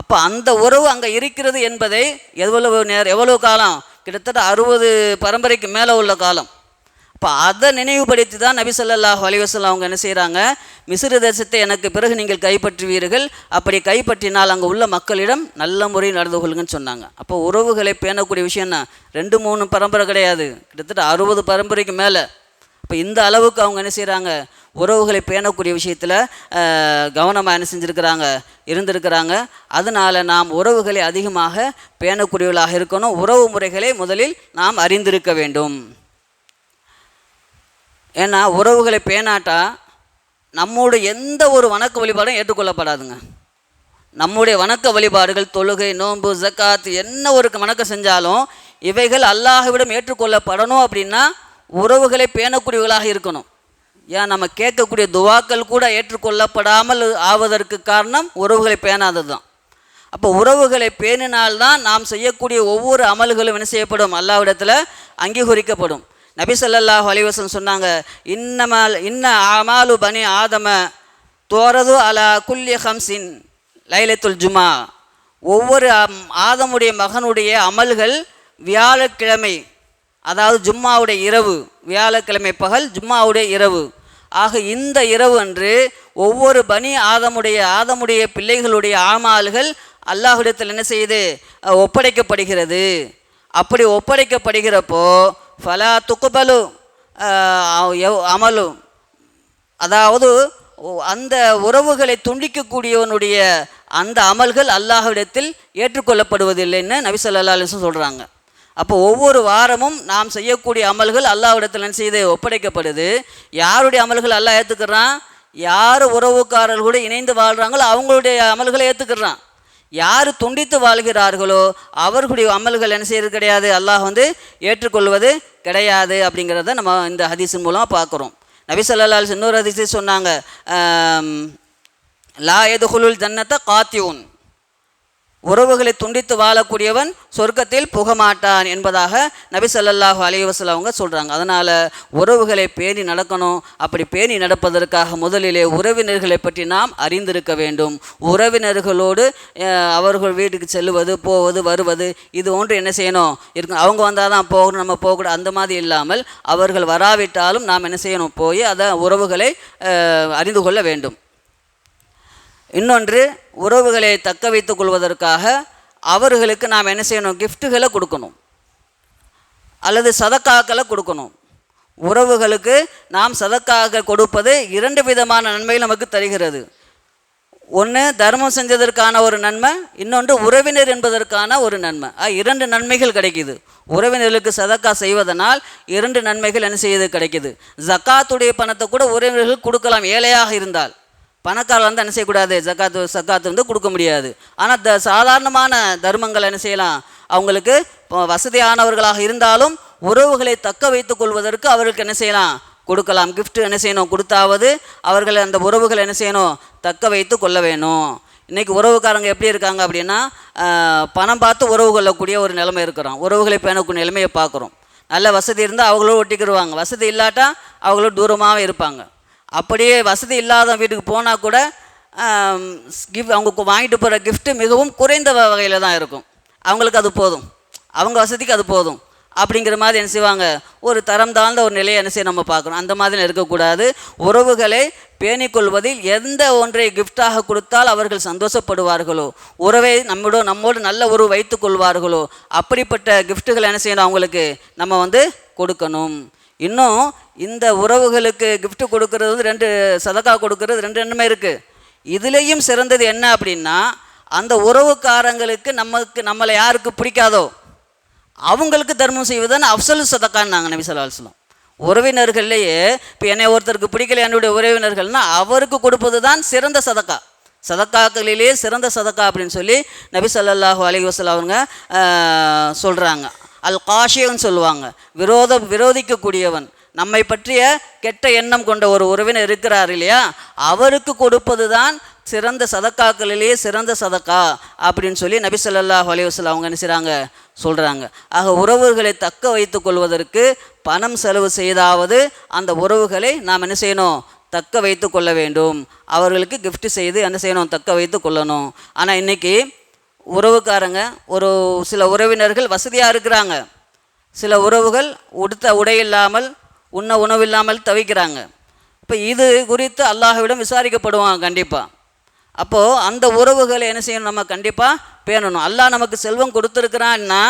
அப்போ அந்த உறவு அங்கே இருக்கிறது என்பதை எவ்வளவு காலம், கிட்டத்தட்ட 60 பரம்பரைக்கு மேலே உள்ள காலம். அப்போ அதை நினைவுபடுத்தி தான் நபி ஸல்லல்லாஹு அலைஹி வஸல்லம் அவங்க என்ன செய்கிறாங்க, மிஸ்ரு தேசத்தை எனக்கு பிறகு நீங்கள் கைப்பற்றுவீர்கள், அப்படி கைப்பற்றினால் அங்கே உள்ள மக்களிடம் நல்ல முறையில் நடந்து கொள்ளுங்கன்னு சொன்னாங்க. அப்போ உறவுகளை பேணக்கூடிய விஷயம்னா 2-3 பரம்பரை கிடையாது, கிட்டத்தட்ட 60 பரம்பரைக்கு மேலே. இப்போ இந்த அளவுக்கு அவங்க என்ன செய்கிறாங்க, உறவுகளை பேணக்கூடிய விஷயத்தில் கவனமாக என்ன செஞ்சுருக்கிறாங்க, இருந்திருக்கிறாங்க. அதனால் நாம் உறவுகளை அதிகமாக பேணக்கூடியவர்களாக இருக்கணும். உறவு முறைகளை முதலில் நாம் அறிந்திருக்க வேண்டும். ஏன்னா உறவுகளை பேணாட்டா நம்முடைய எந்த ஒரு வணக்க வழிபாடும் ஏற்றுக்கொள்ளப்படாதுங்க. நம்முடைய வணக்க வழிபாடுகள், தொழுகை, நோன்பு, ஜக்காத், என்ன ஒரு வணக்கம் செஞ்சாலும் இவைகள் அல்லாஹ்விடம் ஏற்றுக்கொள்ளப்படணும் அப்படின்னா உறவுகளை பேணக்கூடியவர்களாக இருக்கணும். ஏன் நம்ம கேட்கக்கூடிய துவாக்கள் கூட ஏற்றுக்கொள்ளப்படாமல் ஆவதற்கு காரணம் உறவுகளை பேணாதது தான். அப்போ உறவுகளை பேணினால்தான் நாம் செய்யக்கூடிய ஒவ்வொரு அமல்களும் என்ன செய்யப்படும், அல்லாஹ்விடத்தில் அங்கீகரிக்கப்படும். நபி ஸல்லல்லாஹு அலைஹி வஸல்லம் சொன்னாங்க, இன்ன அமாலு பனி ஆதம தோரது அலா குல்லி ஹம்சின் லைலத்துல் ஜுமா. ஒவ்வொரு ஆதமுடைய மகனுடைய அமல்கள் வியாழக்கிழமை, அதாவது ஜும்மாவுடைய இரவு, வியாழக்கிழமை பகல் ஜும்மாவுடைய இரவு. ஆக இந்த இரவு அன்று ஒவ்வொரு பனி ஆதமுடைய பிள்ளைகளுடைய ஆமால்கள் அல்லாஹ்விடத்தில் என்ன செய்யுது, ஒப்படைக்கப்படுகிறது. அப்படி ஒப்படைக்கப்படுகிறப்போ ஃபலா துக்குபலு அமலு, அதாவது அந்த உறவுகளை துண்டிக்கக்கூடியவனுடைய அந்த அமல்கள் அல்லாஹ்விடத்தில் ஏற்றுக்கொள்ளப்படுவதில்லைன்னு நபி ஸல்லல்லாஹு அலைஹி வஸல்லம் சொல்கிறாங்க. அப்போ ஒவ்வொரு வாரமும் நாம் செய்யக்கூடிய அமல்கள் அல்லாஹ்விடத்தில் என்ன செய்து ஒப்படைக்கப்படுது. யாருடைய அமல்கள் அல்லாஹ் ஏற்றுக்கிறான், யார் உறவுக்காரர்களோடு இணைந்து வாழ்கிறாங்களோ அவங்களுடைய அமல்களை ஏற்றுக்கிறான். யார் துண்டித்து வாழ்கிறார்களோ அவர்களுடைய அமல்கள் என்ன செய்கிறது கிடையாது, அல்லாஹ் ஏற்றுக்கொள்வது கிடையாது. அப்படிங்கிறத நம்ம இந்த ஹதீஸின் மூலமாக பார்க்குறோம். நபி ஸல்லல்லாஹு அலைஹி வஸல்லம் இன்னொரு ஹதீஸை சொன்னாங்க, லா யதுகுலுல் ஜன்னத காத்தியூன், உறவுகளை துண்டித்து வாழக்கூடியவன் சொர்க்கத்தில் புகமாட்டான் என்பதாக நபி ஸல்லல்லாஹு அலைஹி வஸல்லம் அவங்க சொல்கிறாங்க. அதனால் உறவுகளை பேணி நடக்கணும். அப்படி பேணி நடப்பதற்காக முதலிலே உறவினர்களை பற்றி நாம் அறிந்திருக்க வேண்டும். உறவினர்களோடு அவர்கள் வீட்டுக்கு செல்வது, போவது, வருவது, இது ஒன்று என்ன செய்யணும் இருக்கு. அவங்க வந்தால் தான் போகணும், நம்ம போகக்கூடாது, அந்த மாதிரி இல்லாமல் அவர்கள் வராவிட்டாலும் நாம் என்ன செய்யணும், போய் அதை உறவுகளை அறிந்து கொள்ள வேண்டும். இன்னொன்று, உறவுகளை தக்க வைத்துக் கொள்வதற்காக அவர்களுக்கு நாம் என்ன செய்யணும், கிஃப்ட்டுகளை கொடுக்கணும் அல்லது சதக்காக்களை கொடுக்கணும். உறவுகளுக்கு நாம் சதக்காக கொடுப்பது 2 விதமான நன்மைகள் நமக்கு தருகிறது. ஒன்று தர்மம் செஞ்சதற்கான ஒரு நன்மை, இன்னொன்று உறவினர் என்பதற்கான ஒரு நன்மை. 2 நன்மைகள் கிடைக்குது. உறவினர்களுக்கு சதக்கா செய்வதனால் 2 நன்மைகள் என்ன செய்யுது கிடைக்குது. ஜக்காத்துடைய பணத்தை கூட உறவினர்கள் கொடுக்கலாம், ஏழையாக இருந்தால். பணக்காரர் வந்து என்ன செய்யக்கூடாது, சக்காத்து வந்து கொடுக்க முடியாது. ஆனால் சாதாரணமான தர்மங்கள் என்ன செய்யலாம், அவங்களுக்கு வசதியானவர்களாக இருந்தாலும் உறவுகளை தக்க வைத்துக் கொள்வதற்கு அவர்களுக்கு என்ன செய்யலாம், கொடுக்கலாம். கிஃப்ட் என்ன செய்யணும், கொடுத்தாவது அவர்கள் அந்த உறவுகளை என்ன செய்யணும், தக்க வைத்து கொள்ள வேணும். இன்றைக்கி உறவுக்காரங்க எப்படி இருக்காங்க அப்படின்னா, பணம் பார்த்து உறவு கொள்ளக்கூடிய ஒரு நிலைமை இருக்கிறோம். உறவுகளை பேணக்கூடிய நிலைமையை பார்க்குறோம். நல்ல வசதி இருந்தால் அவங்களோட ஒட்டிக்கிடுவாங்க, வசதி இல்லாட்டா அவங்களோட தூரமாகவே இருப்பாங்க. அப்படியே வசதி இல்லாத வீட்டுக்கு போனால் கூட அவங்க வாங்கிட்டு போகிற கிஃப்ட்டு மிகவும் குறைந்த வகையில் தான் இருக்கும். அவங்களுக்கு அது போதும், அவங்க வசதிக்கு அது போதும் அப்படிங்கிற மாதிரி என்ன செய்வாங்க, ஒரு தரம் தாழ்ந்த ஒரு நிலையை என்ன செய்ய நம்ம பார்க்குறோம். அந்த மாதிரி இருக்கக்கூடாது. உறவுகளை பேணிக்கொள்வதில் எந்த ஒன்றை கிஃப்டாக கொடுத்தால் அவர்கள் சந்தோஷப்படுவார்களோ, உறவை நம்மோடு நல்ல உறவு வைத்து கொள்வார்களோ, அப்படிப்பட்ட கிஃப்ட்டுகளை என்ன செய்யணும், அவங்களுக்கு நம்ம வந்து கொடுக்கணும். இன்னும் இந்த உறவுகளுக்கு கிஃப்ட் கொடுக்கறது வந்து 2 சதக்கா கொடுக்கறது 2 நன்மை இருக்குது. இதுலேயும் சிறந்தது என்ன அப்படின்னா, அந்த உறவுக்காரங்களுக்கு நம்மளை யாருக்கு பிடிக்காதோ அவங்களுக்கு தர்மம் செய்வதுதான் அஃசல் சதக்கான்னு நாங்கள் நபி ஸல்லல்லாஹு அலைஹி வஸல்லம். உறவினர்கள்லேயே இப்போ என்னை ஒருத்தருக்கு பிடிக்கல, என்னுடைய உறவினர்கள்னால் அவருக்கு கொடுப்பது தான் சிறந்த சதக்கா. சதக்காக்களிலேயே சிறந்த சதக்கா அப்படின்னு சொல்லி நபி ஸல்லல்லாஹு அலைஹி வஸல்லம் அவங்க சொல்கிறாங்க. அல் காஷியன்னு சொல்லுவாங்க, விரோதிக்கக்கூடியவன். நம்மை பற்றிய கெட்ட எண்ணம் கொண்ட ஒரு உறவினர் இருக்கிறார் இல்லையா, அவருக்கு கொடுப்பது தான் சிறந்த சதக்காக்களிலேயே சிறந்த சதக்கா அப்படின்னு சொல்லி நபி ஸல்லல்லாஹு அலைஹி வஸல்லம் அவங்க என்ன செய்கிறாங்க, சொல்கிறாங்க. ஆக உறவுகளை தக்க வைத்து கொள்வதற்கு பணம் செலவு செய்தாவது அந்த உறவுகளை நாம் என்ன செய்யணும், தக்க வைத்து கொள்ள வேண்டும். அவர்களுக்கு கிஃப்ட் செய்து என்ன செய்யணும், தக்க வைத்து கொள்ளணும். ஆனால் இன்றைக்கி உறவுக்காரங்க, சில உறவினர்கள் வசதியாக இருக்கிறாங்க, சில உறவுகள் உடுத்த உடை இல்லாமல் உண்ண உணவில்லாமல் தவிக்கிறாங்க. இப்போ இது குறித்து அல்லாஹ்விடம் விசாரிக்கப்படுவாங்க கண்டிப்பாக. அப்போது அந்த உறவுகளை என்ன செய்யணும், நம்ம கண்டிப்பாக பேணணும். அல்லாஹ் நமக்கு செல்வம் கொடுத்துருக்குறான்னா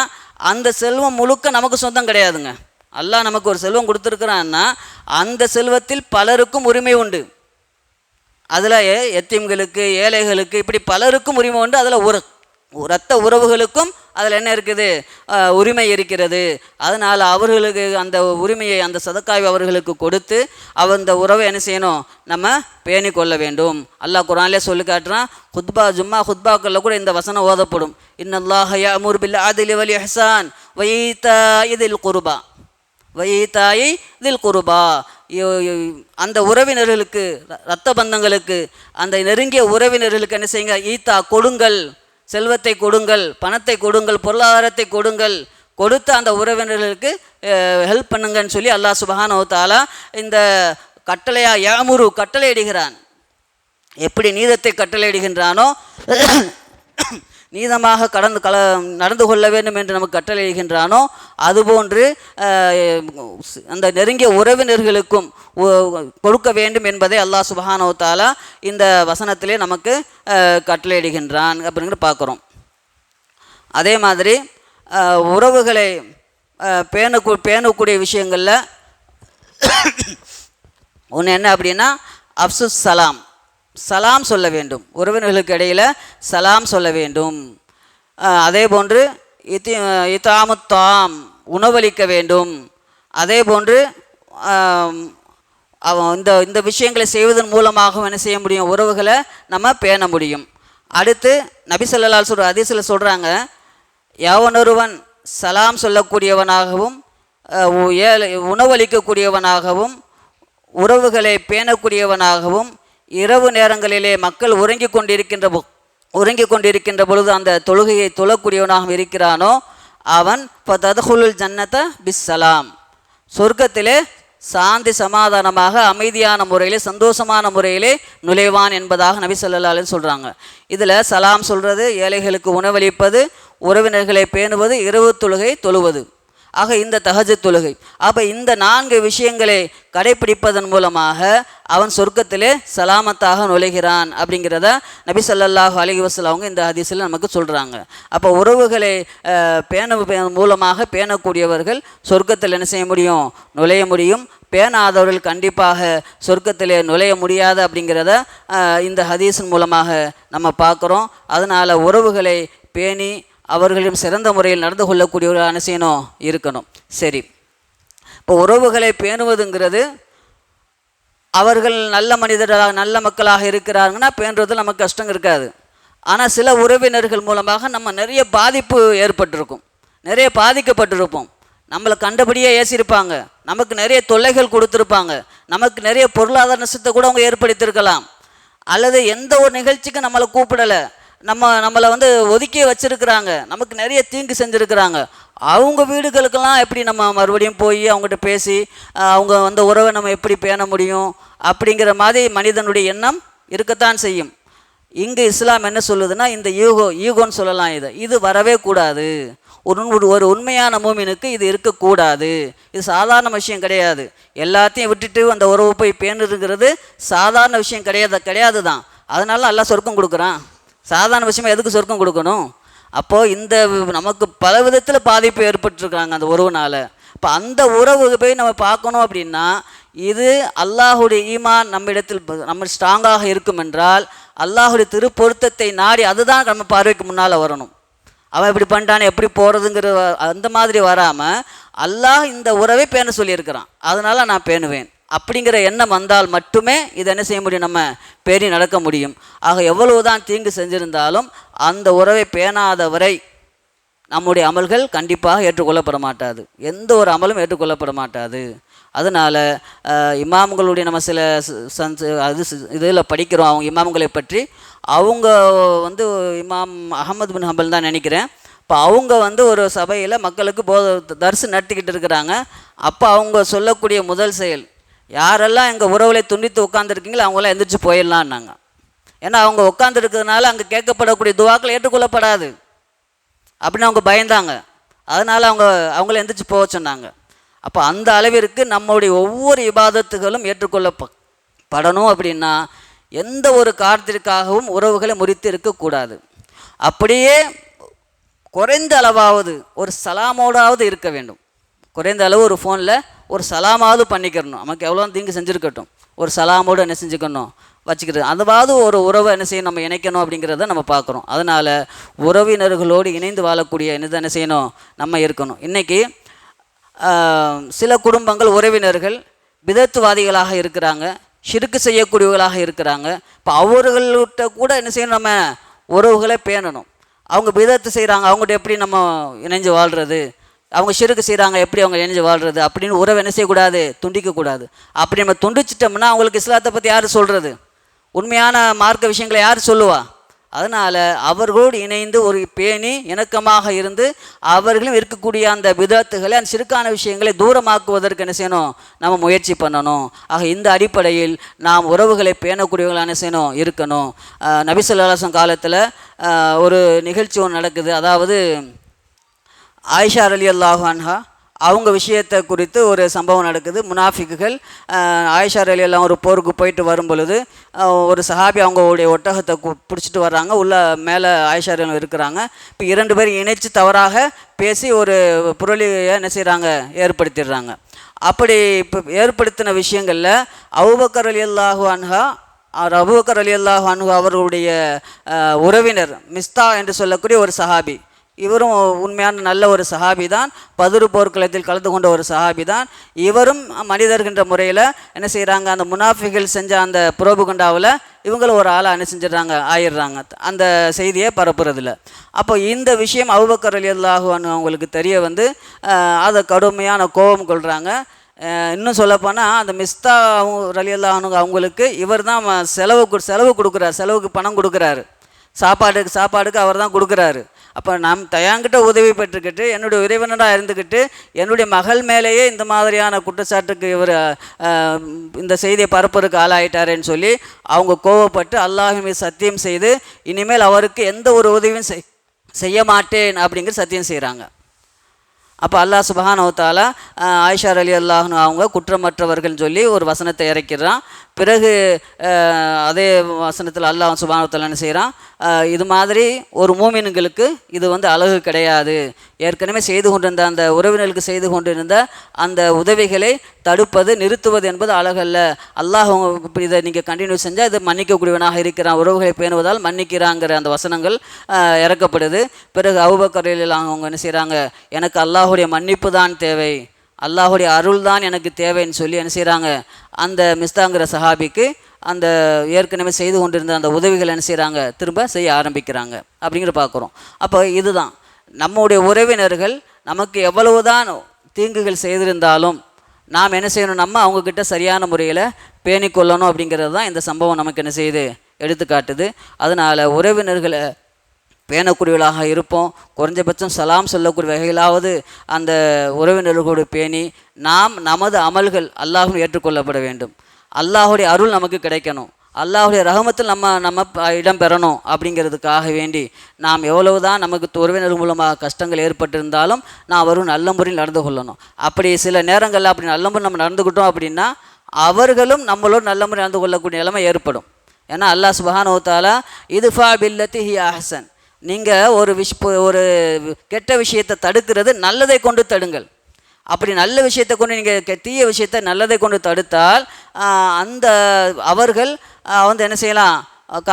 அந்த செல்வம் முழுக்க நமக்கு சொந்தம் கிடையாதுங்க. அல்லாஹ் நமக்கு ஒரு செல்வம் கொடுத்துருக்குறான்னா அந்த செல்வத்தில் பலருக்கும் உரிமை உண்டு. அதில் எத்தீம்களுக்கு, ஏழைகளுக்கு, இப்படி பலருக்கும் உரிமை உண்டு. அதில் இரத்த உறவுகளுக்கும் அதில் என்ன இருக்குது, உரிமை இருக்கிறது. அதனால் அவர்களுக்கு அந்த உரிமையை, அந்த சதக்காவை அவர்களுக்கு கொடுத்து அந்த உறவை என்ன செய்யணும், நம்ம பேணி கொள்ள வேண்டும். அல்லாஹ் குர்ஆனிலே சொல்லி காட்டுறான். ஜும்மா ஹுத்பாக்களில் கூட இந்த வசனம் ஓதப்படும். இன்னல்லாஹ யஅமுரு பில் அத்லி வல் இஹ்சான் வ ஈதாஇ தில் குர்பா. அந்த உறவினர்களுக்கு, இரத்த பந்தங்களுக்கு, அந்த நெருங்கிய உறவினர்களுக்கு என்ன செய்யுங்க, ஈத்தா கொடுங்கள், செல்வத்தை கொடுங்கள், பணத்தை கொடுங்கள், பொருளாதாரத்தை கொடுங்கள், கொடுத்து அந்த உறவினர்களுக்கு ஹெல்ப் பண்ணுங்கன்னு சொல்லி அல்லாஹ் சுப்ஹானஹு வ தஆலா இந்த கட்டளையா யஅமுரு கட்டளையிடுகிறான். எப்படி நீதத்தை கட்டளையிடுகின்றானோ, நீதமாக நடந்து கொள்ள வேண்டும் என்று நமக்கு கட்டளையிடுகின்றானோ, அதுபோன்று அந்த நெருங்கிய உறவினர்களுக்கும் கொடுக்க வேண்டும் என்பதை அல்லாஹ் சுப்ஹானஹு வ தஆலா இந்த வசனத்திலே நமக்கு கட்டளையிடுகின்றான் அப்படிங்கிற பார்க்குறோம். அதே மாதிரி உறவுகளை பேணக்கூடிய விஷயங்களில் ஒன்று என்ன அப்படின்னா, அப்சுஸ் சலாம் சொல்ல வேண்டும். உறவினர்களுக்கு இடையில் சலாம் சொல்ல வேண்டும். அதே போன்று இத்தாமுத்தாம் உணவளிக்க வேண்டும். அதே போன்று இந்த விஷயங்களை செய்வதன் மூலமாக என்ன செய்ய முடியும், உறவுகளை நம்ம பேண முடியும். அடுத்து நபி ஸல்லல்லாஹு அலைஹி வஸல்லம் ஹதீஸில் சொல்கிறாங்க, எவனொருவன் சலாம் சொல்லக்கூடியவனாகவும் உணவளிக்கக்கூடியவனாகவும் உறவுகளை பேணக்கூடியவனாகவும் இரவு நேரங்களிலே மக்கள் உறங்கி கொண்டிருக்கின்ற உறங்கி கொண்டிருக்கின்ற பொழுது அந்த தொழுகையை தொழக்கூடியவனாக இருக்கிறானோ அவன் ததுகுலுல் ஜன்னத பிஸ்ஸலாம், சொர்க்கத்திலே சாந்தி சமாதானமாக அமைதியான முறையிலே சந்தோஷமான முறையிலே நுழைவான் என்பதாக நபி ஸல்லல்லாஹு அலைஹி சொல்கிறாங்க. இதில் சலாம் சொல்கிறது, ஏழைகளுக்கு உணவளிப்பது, உறவினர்களை பேணுவது, இரவு தொழுகை தொழுவது, ஆக இந்த தஹஜ்ஜுத் தொழுகை. அப்போ இந்த 4 விஷயங்களை கடைப்பிடிப்பதன் மூலமாக அவன் சொர்க்கத்திலே சலாமத்தாக நுழைகிறான் அப்படிங்கிறத நபி ஸல்லல்லாஹு அலைஹி வஸல்லம் அவங்க இந்த ஹதீஸில் நமக்கு சொல்கிறாங்க. அப்போ உறவுகளை மூலமாக பேணக்கூடியவர்கள் சொர்க்கத்தில் என்ன செய்ய முடியும்? நுழைய முடியும். பேணாதவர்கள் கண்டிப்பாக சொர்க்கத்திலே நுழைய முடியாது அப்படிங்கிறத இந்த ஹதீஸின் மூலமாக நம்ம பார்க்குறோம். அதனால் உறவுகளை பேணி அவர்களிடம் சிறந்த முறையில் நடந்து கொள்ளக்கூடியவர்கள் என்ன செய்யணும்? இருக்கணும். சரி, இப்போ உறவுகளை பேணுவதுங்கிறது அவர்கள் நல்ல மனிதர்களாக நல்ல மக்களாக இருக்கிறாங்கன்னா பேணுறது நமக்கு கஷ்டம் இருக்காது. ஆனால் சில உறவினர்கள் மூலமாக நம்ம நிறைய பாதிப்பு ஏற்பட்டிருக்கும், நிறைய பாதிக்கப்பட்டிருப்போம். நம்மளை கண்டபடியே ஏசியிருப்பாங்க, நமக்கு நிறைய தொல்லைகள் கொடுத்துருப்பாங்க, நமக்கு நிறைய பொருளாதார நஷ்டத்தை கூட அவங்க ஏற்படுத்தியிருக்கலாம். அல்லது எந்த ஒரு நிகழ்ச்சிக்கும் நம்மளை கூப்பிடலை, நம்மளை ஒதுக்கி வச்சுருக்கிறாங்க, நமக்கு நிறைய தீங்கு செஞ்சுருக்கிறாங்க. அவங்க வீடுகளுக்கெல்லாம் எப்படி நம்ம மறுபடியும் போய் அவங்ககிட்ட பேசி அவங்க உறவை நம்ம எப்படி பேண முடியும் அப்படிங்கிற மாதிரி மனிதனுடைய எண்ணம் இருக்கத்தான் செய்யும். இங்கே இஸ்லாம் என்ன சொல்லுதுன்னா, இந்த ஈகோன்னு சொல்லலாம், இது வரவே கூடாது. ஒரு உண்மையான மூமினுக்கு இது இருக்கக்கூடாது. இது சாதாரண விஷயம் கிடையாது. எல்லாத்தையும் விட்டுட்டு அந்த உறவு போய் பேணுங்கிறது சாதாரண விஷயம் கிடையாது தான். அதனால அல்லாஹ் சொர்க்கம் கொடுக்குறான். சாதாரண விஷயமா எதுக்கு சொர்க்கம் கொடுக்கணும்? அப்போது இந்த நமக்கு பல விதத்தில் பாதிப்பு ஏற்பட்டுருக்காங்க அந்த உறவுனால். இப்போ அந்த உறவு போய் நம்ம பார்க்கணும் அப்படின்னா, இது அல்லாஹுடைய ஈமான் நம்ம ஸ்ட்ராங்காக இருக்கும் என்றால் அல்லாஹுடைய திருப்பொருத்தத்தை நாடி அதுதான் நம்ம பார்வைக்கு முன்னால் வரணும். அவன் இப்படி பண்ணிட்டானே எப்படி போகிறதுங்கிற அந்த மாதிரி வராமல் அல்லாஹ் இந்த உறவை பேண சொல்லியிருக்கிறான், அதனால் நான் பேணுவேன் அப்படிங்கிற எண்ணம் வந்தால் மட்டுமே இதை என்ன செய்ய முடியும்? நம்ம பேணி நடக்க முடியும். ஆக எவ்வளவுதான் தீங்கு செஞ்சிருந்தாலும் அந்த உறவை பேணாத வரை நம்முடைய அமல்கள் கண்டிப்பாக ஏற்றுக்கொள்ளப்பட மாட்டாது. எந்த ஒரு அமலும் ஏற்றுக்கொள்ளப்பட மாட்டாது. அதனால் இமாம்களுடைய நம்ம சில இதில் படிக்கிறோம் அவங்க இமாம்களை பற்றி. அவங்க இமாம் அஹமது பின் ஹம்பல் தான் நினைக்கிறேன். இப்போ அவங்க ஒரு சபையில் மக்களுக்கு தர்சு நடத்திக்கிட்டு இருக்கிறாங்க. அப்போ அவங்க சொல்லக்கூடிய முதல் செயல், யாரெல்லாம் எங்கள் உறவுகளை துண்டித்து உட்காந்துருக்கீங்களோ அவங்களாம் எந்திரிச்சு போயிடலான்னாங்க. ஏன்னா அவங்க உட்காந்துருக்கிறதுனால அங்கே கேட்கப்படக்கூடிய துவாக்கள் ஏற்றுக்கொள்ளப்படாது அப்படின்னு அவங்க பயந்தாங்க. அதனால் அவங்கள எந்திரிச்சு போக சொன்னாங்க. அப்போ அந்த அளவிற்கு நம்முடைய ஒவ்வொரு இபாதத்துகளும் ஏற்றுக்கொள்ளப்படணும் அப்படின்னா எந்த ஒரு காரணத்திற்காகவும் உறவுகளை முறித்து இருக்கக்கூடாது. அப்படியே குறைந்த அளவாவது ஒரு சலாமோடாவது இருக்க வேண்டும். குறைந்த அளவு ஒரு ஃபோனில் ஒரு சலாமாவது பண்ணிக்கிறணும். நமக்கு எவ்வளோ தீங்கு செஞ்சுருக்கட்டும், ஒரு சலாமோடு என்ன செஞ்சுக்கணும் வச்சுக்கிறது. அதுவாவது ஒரு உறவை என்ன செய்யணும், நம்ம இணைக்கணும் அப்படிங்கிறத நம்ம பார்க்குறோம். அதனால் உறவினர்களோடு இணைந்து வாழக்கூடிய என்ன செய்யணும், நம்ம இருக்கணும். இன்றைக்கி சில குடும்பங்கள் உறவினர்கள் பிதத்துவாதிகளாக இருக்கிறாங்க, ஷிர்க்கு செய்யக்கூடியவர்களாக இருக்கிறாங்க. இப்போ அவர்கள்கிட்ட கூட என்ன செய்யணும், நம்ம உறவுகளை பேணணும். அவங்க பிதத்து செய்கிறாங்க, அவங்கள்ட்ட எப்படி நம்ம இணைஞ்சு வாழ்கிறது, அவங்க ஷிர்க்கு செய்கிறாங்க எப்படி அவங்க இணைஞ்சு வாழ்கிறது அப்படின்னு உறவை என்ன செய்யக்கூடாது, துண்டிக்கக்கூடாது. அப்படி நம்ம துண்டிச்சிட்டோம்னா அவங்களுக்கு இஸ்லாத்தை பற்றி யார் சொல்கிறது, உண்மையான மார்க்க விஷயங்களை யார் சொல்லுவா? அதனால் அவர்களோடு இணைந்து ஒரு பேணி இணக்கமாக இருந்து அவர்களும் இருக்கக்கூடிய அந்த பிதத்துகளை அந்த சிறுக்கான விஷயங்களை தூரமாக்குவதற்கு என்ன செய்யணும், நம்ம முயற்சி பண்ணணும். ஆக இந்த அடிப்படையில் நாம் உறவுகளை பேணக்கூடியவர்களாக என்ன செய்யணும், இருக்கணும். நபி ஸல்லல்லாஹு அலைஹி வஸல்லம் காலத்தில் ஒரு நிகழ்ச்சி ஒன்று நடக்குது. அதாவது ஆயிஷா ரலியல்லாஹு அன்ஹா அவங்க விஷயத்தை குறித்து ஒரு சம்பவம் நடக்குது. முனாஃபிக்குகள் ஆயிஷா ரலியல்லாஹு ஒரு போருக்கு போயிட்டு வரும் பொழுது ஒரு சஹாபி அவங்களுடைய ஒட்டகத்தை பிடிச்சிட்டு வர்றாங்க. உள்ள மேலே ஆயிஷா ரலியல்லாஹு இருக்கிறாங்க. இப்போ 2 பேர் இணைச்சு தவறாக பேசி ஒரு புரளியை என்ன செய்கிறாங்க, ஏற்படுத்திடுறாங்க. அப்படி இப்போ ஏற்படுத்தின விஷயங்களில் அபூபக்கர் ரலியல்லாஹு அன்ஹா அபூபக்கர் ரலியல்லாஹு அன்ஹு அவர்களுடைய உறவினர் மிஸ்தா என்று சொல்லக்கூடிய ஒரு சஹாபி, இவரும் உண்மையான நல்ல ஒரு சஹாபி தான், பதுரு போர்க்களத்தில் கலந்து கொண்ட ஒரு சஹாபி தான். இவரும் மனிதர்கின்ற முறையில் என்ன செய்கிறாங்க, அந்த முனாஃபிகள் செஞ்ச அந்த புரோபகண்டாவில் இவங்களும் ஒரு ஆளாக என்ன செஞ்சிடறாங்க, ஆயிடுறாங்க அந்த செய்தியை பரப்புறதில்ல. அப்போ இந்த விஷயம் அபூபக்கர் ரலியல்லாஹு அன்ஹு அவங்களுக்கு தெரிய அதை கடுமையான கோபம் கொள்கிறாங்க. இன்னும் சொல்லப்போனால் அந்த மிஸ்தா ரலியல்லாஹு அன்ஹு அவங்களுக்கு இவர் தான் செலவு கொடுக்குறார், செலவுக்கு பணம் கொடுக்குறாரு. சாப்பாடுக்கு அவர் தான் கொடுக்குறாரு. அப்போ நாம் தயாங்கிட்ட உதவி பெற்றுக்கிட்டு என்னுடைய உறவினராக இருந்துக்கிட்டு என்னுடைய மகள் மேலேயே இந்த மாதிரியான குற்றச்சாட்டுக்கு இவர் இந்த செய்தியை பரப்புறதுக்கு ஆளாயிட்டாரேன்னு சொல்லி அவங்க கோவப்பட்டு அல்லாஹ் மீது சத்தியம் செய்து இனிமேல் அவருக்கு எந்த ஒரு உதவியும் செய்ய மாட்டேன் அப்படிங்கிற சத்தியம் செய்கிறாங்க. அப்போ அல்லாஹ் சுப்ஹானஹு வ தஆலா ஆயிஷா ரலியல்லாஹு அன்ஹா அவங்க குற்றமற்றவர்கள்னு சொல்லி ஒரு வசனத்தை இறக்கிறான். பிறகு அதே வசனத்தில் அல்லாஹ் சுப்ஹானஹு வ தஆலா என்ன செய்கிறான், இது மாதிரி ஒரு மூமின்களுக்கு இது அழகு கிடையாது. ஏற்கனவே செய்து கொண்டிருந்த அந்த உறவினர்களுக்கு செய்து கொண்டிருந்த அந்த உதவிகளை தடுப்பது நிறுத்துவது என்பது அழகல்ல. அல்லாஹ் இதை நீங்கள் கண்டினியூ செஞ்சால் இது மன்னிக்கக்கூடியவனாக இருக்கிறான், உறவுகளை பேணுவதால் மன்னிக்கிறாங்கிற அந்த வசனங்கள் இறக்கப்படுது. பிறகு அபூபக்கர் ரலியல்லாஹு அவங்க என்ன செய்கிறாங்க, எனக்கு அல்லாஹுடைய மன்னிப்பு தான் தேவை, அல்லாஹுடைய அருள் தான் எனக்கு தேவைன்னு சொல்லி என்ன செய்கிறாங்க, அந்த மிஸ்தாங்கிற சஹாபிக்கு அந்த ஏற்கனவே செய்து கொண்டிருந்த அந்த உதவிகள் என்ன செய்கிறாங்க, திரும்ப செய்ய ஆரம்பிக்கிறாங்க அப்படிங்கிற பார்க்குறோம். அப்போ இதுதான் நம்முடைய உறவினர்கள் நமக்கு எவ்வளவுதான் தீங்குகள் செய்திருந்தாலும் நாம் என்ன செய்யணும், நம்ம அவங்கக்கிட்ட சரியான முறையில் பேணிக்கொள்ளணும் அப்படிங்கிறது தான் இந்த சம்பவம் நமக்கு என்ன செய்யுது, எடுத்துக்காட்டுது. அதனால் உறவினர்களை பேணக்கூடியவர்களாக இருப்போம். குறைஞ்சபட்சம் சலாம் சொல்லக்கூடிய வகையிலாவது அந்த உறவினர்களோடு பேணி நாம் நமது அமல்கள் அல்லாஹும் ஏற்றுக்கொள்ளப்பட வேண்டும். அல்லாஹுடைய அருள் நமக்கு கிடைக்கணும், அல்லாஹுடைய ரஹமத்தில் நம்ம இடம் பெறணும். அப்படிங்கிறதுக்காக வேண்டி நாம் எவ்வளவு தான் நமக்கு உறவினர் மூலமாக கஷ்டங்கள் ஏற்பட்டிருந்தாலும் நாம் அவரும் நல்ல முறையில் நடந்து கொள்ளணும். அப்படி சில நேரங்களில் அப்படி நல்ல முறை நம்ம நடந்துக்கிட்டோம் அப்படின்னா அவர்களும் நம்மளோடு நல்ல முறை நடந்து கொள்ளக்கூடிய நிலைமை ஏற்படும். ஏன்னா அல்லாஹ் சுப்ஹானஹு வ தஆலா இதுஃபா பில்லத்தி ஹிய அஹ்சன், நீங்கள் ஒரு கெட்ட விஷயத்தை தடுக்கிறது நல்லதை கொண்டு தடுங்கள். அப்படி நல்ல விஷயத்தை கொண்டு நீங்கள் தீய விஷயத்தை நல்லதை கொண்டு தடுத்தால் அந்த அவர்கள் என்ன செய்யலாம்,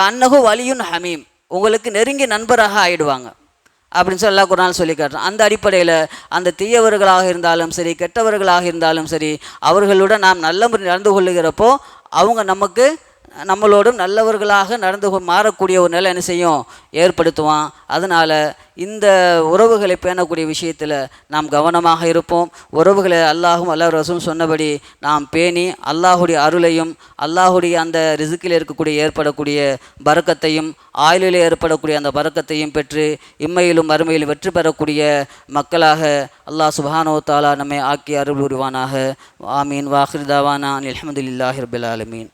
அன்னஹு வலியுன் ஹமீம், உங்களுக்கு நெருங்கிய நண்பராக ஆயிடுவாங்க அப்படின்னு சொல்லி அல்லாஹ் குர்ஆனில் சொல்லி காட்டுறோம். அந்த அடிப்படையில் அந்த தீயவர்களாக இருந்தாலும் சரி கெட்டவர்களாக இருந்தாலும் சரி அவர்களுடன் நாம் நல்ல முறை நடந்து கொள்ளுகிறப்போ அவங்க நம்மளோடும் நல்லவர்களாக நடந்து மாறக்கூடிய ஒரு நிலை என்ன செய்யும், ஏற்படுத்துவான். அதனால் இந்த உறவுகளை பேணக்கூடிய விஷயத்தில் நாம் கவனமாக இருப்போம். உறவுகளை அல்லாஹும் அல்லாஹ் ரசூலும் சொன்னபடி நாம் பேணி அல்லாஹுடைய அருளையும் அல்லாஹுடைய அந்த ரிசுக்கில் இருக்கக்கூடிய ஏற்படக்கூடிய பரக்கத்தையும் ஆயுளில் ஏற்படக்கூடிய அந்த பரக்கத்தையும் பெற்று இம்மையிலும் மறுமையிலும் வெற்றி பெறக்கூடிய மக்களாக அல்லாஹ் சுப்ஹானஹு வ தஆலா நம்மை ஆக்கி அருள் புரிவானாக. ஆமீன். வாஹிர் தாவானா அல்ஹம்துலில்லாஹி ரப்பில் ஆலமீன்.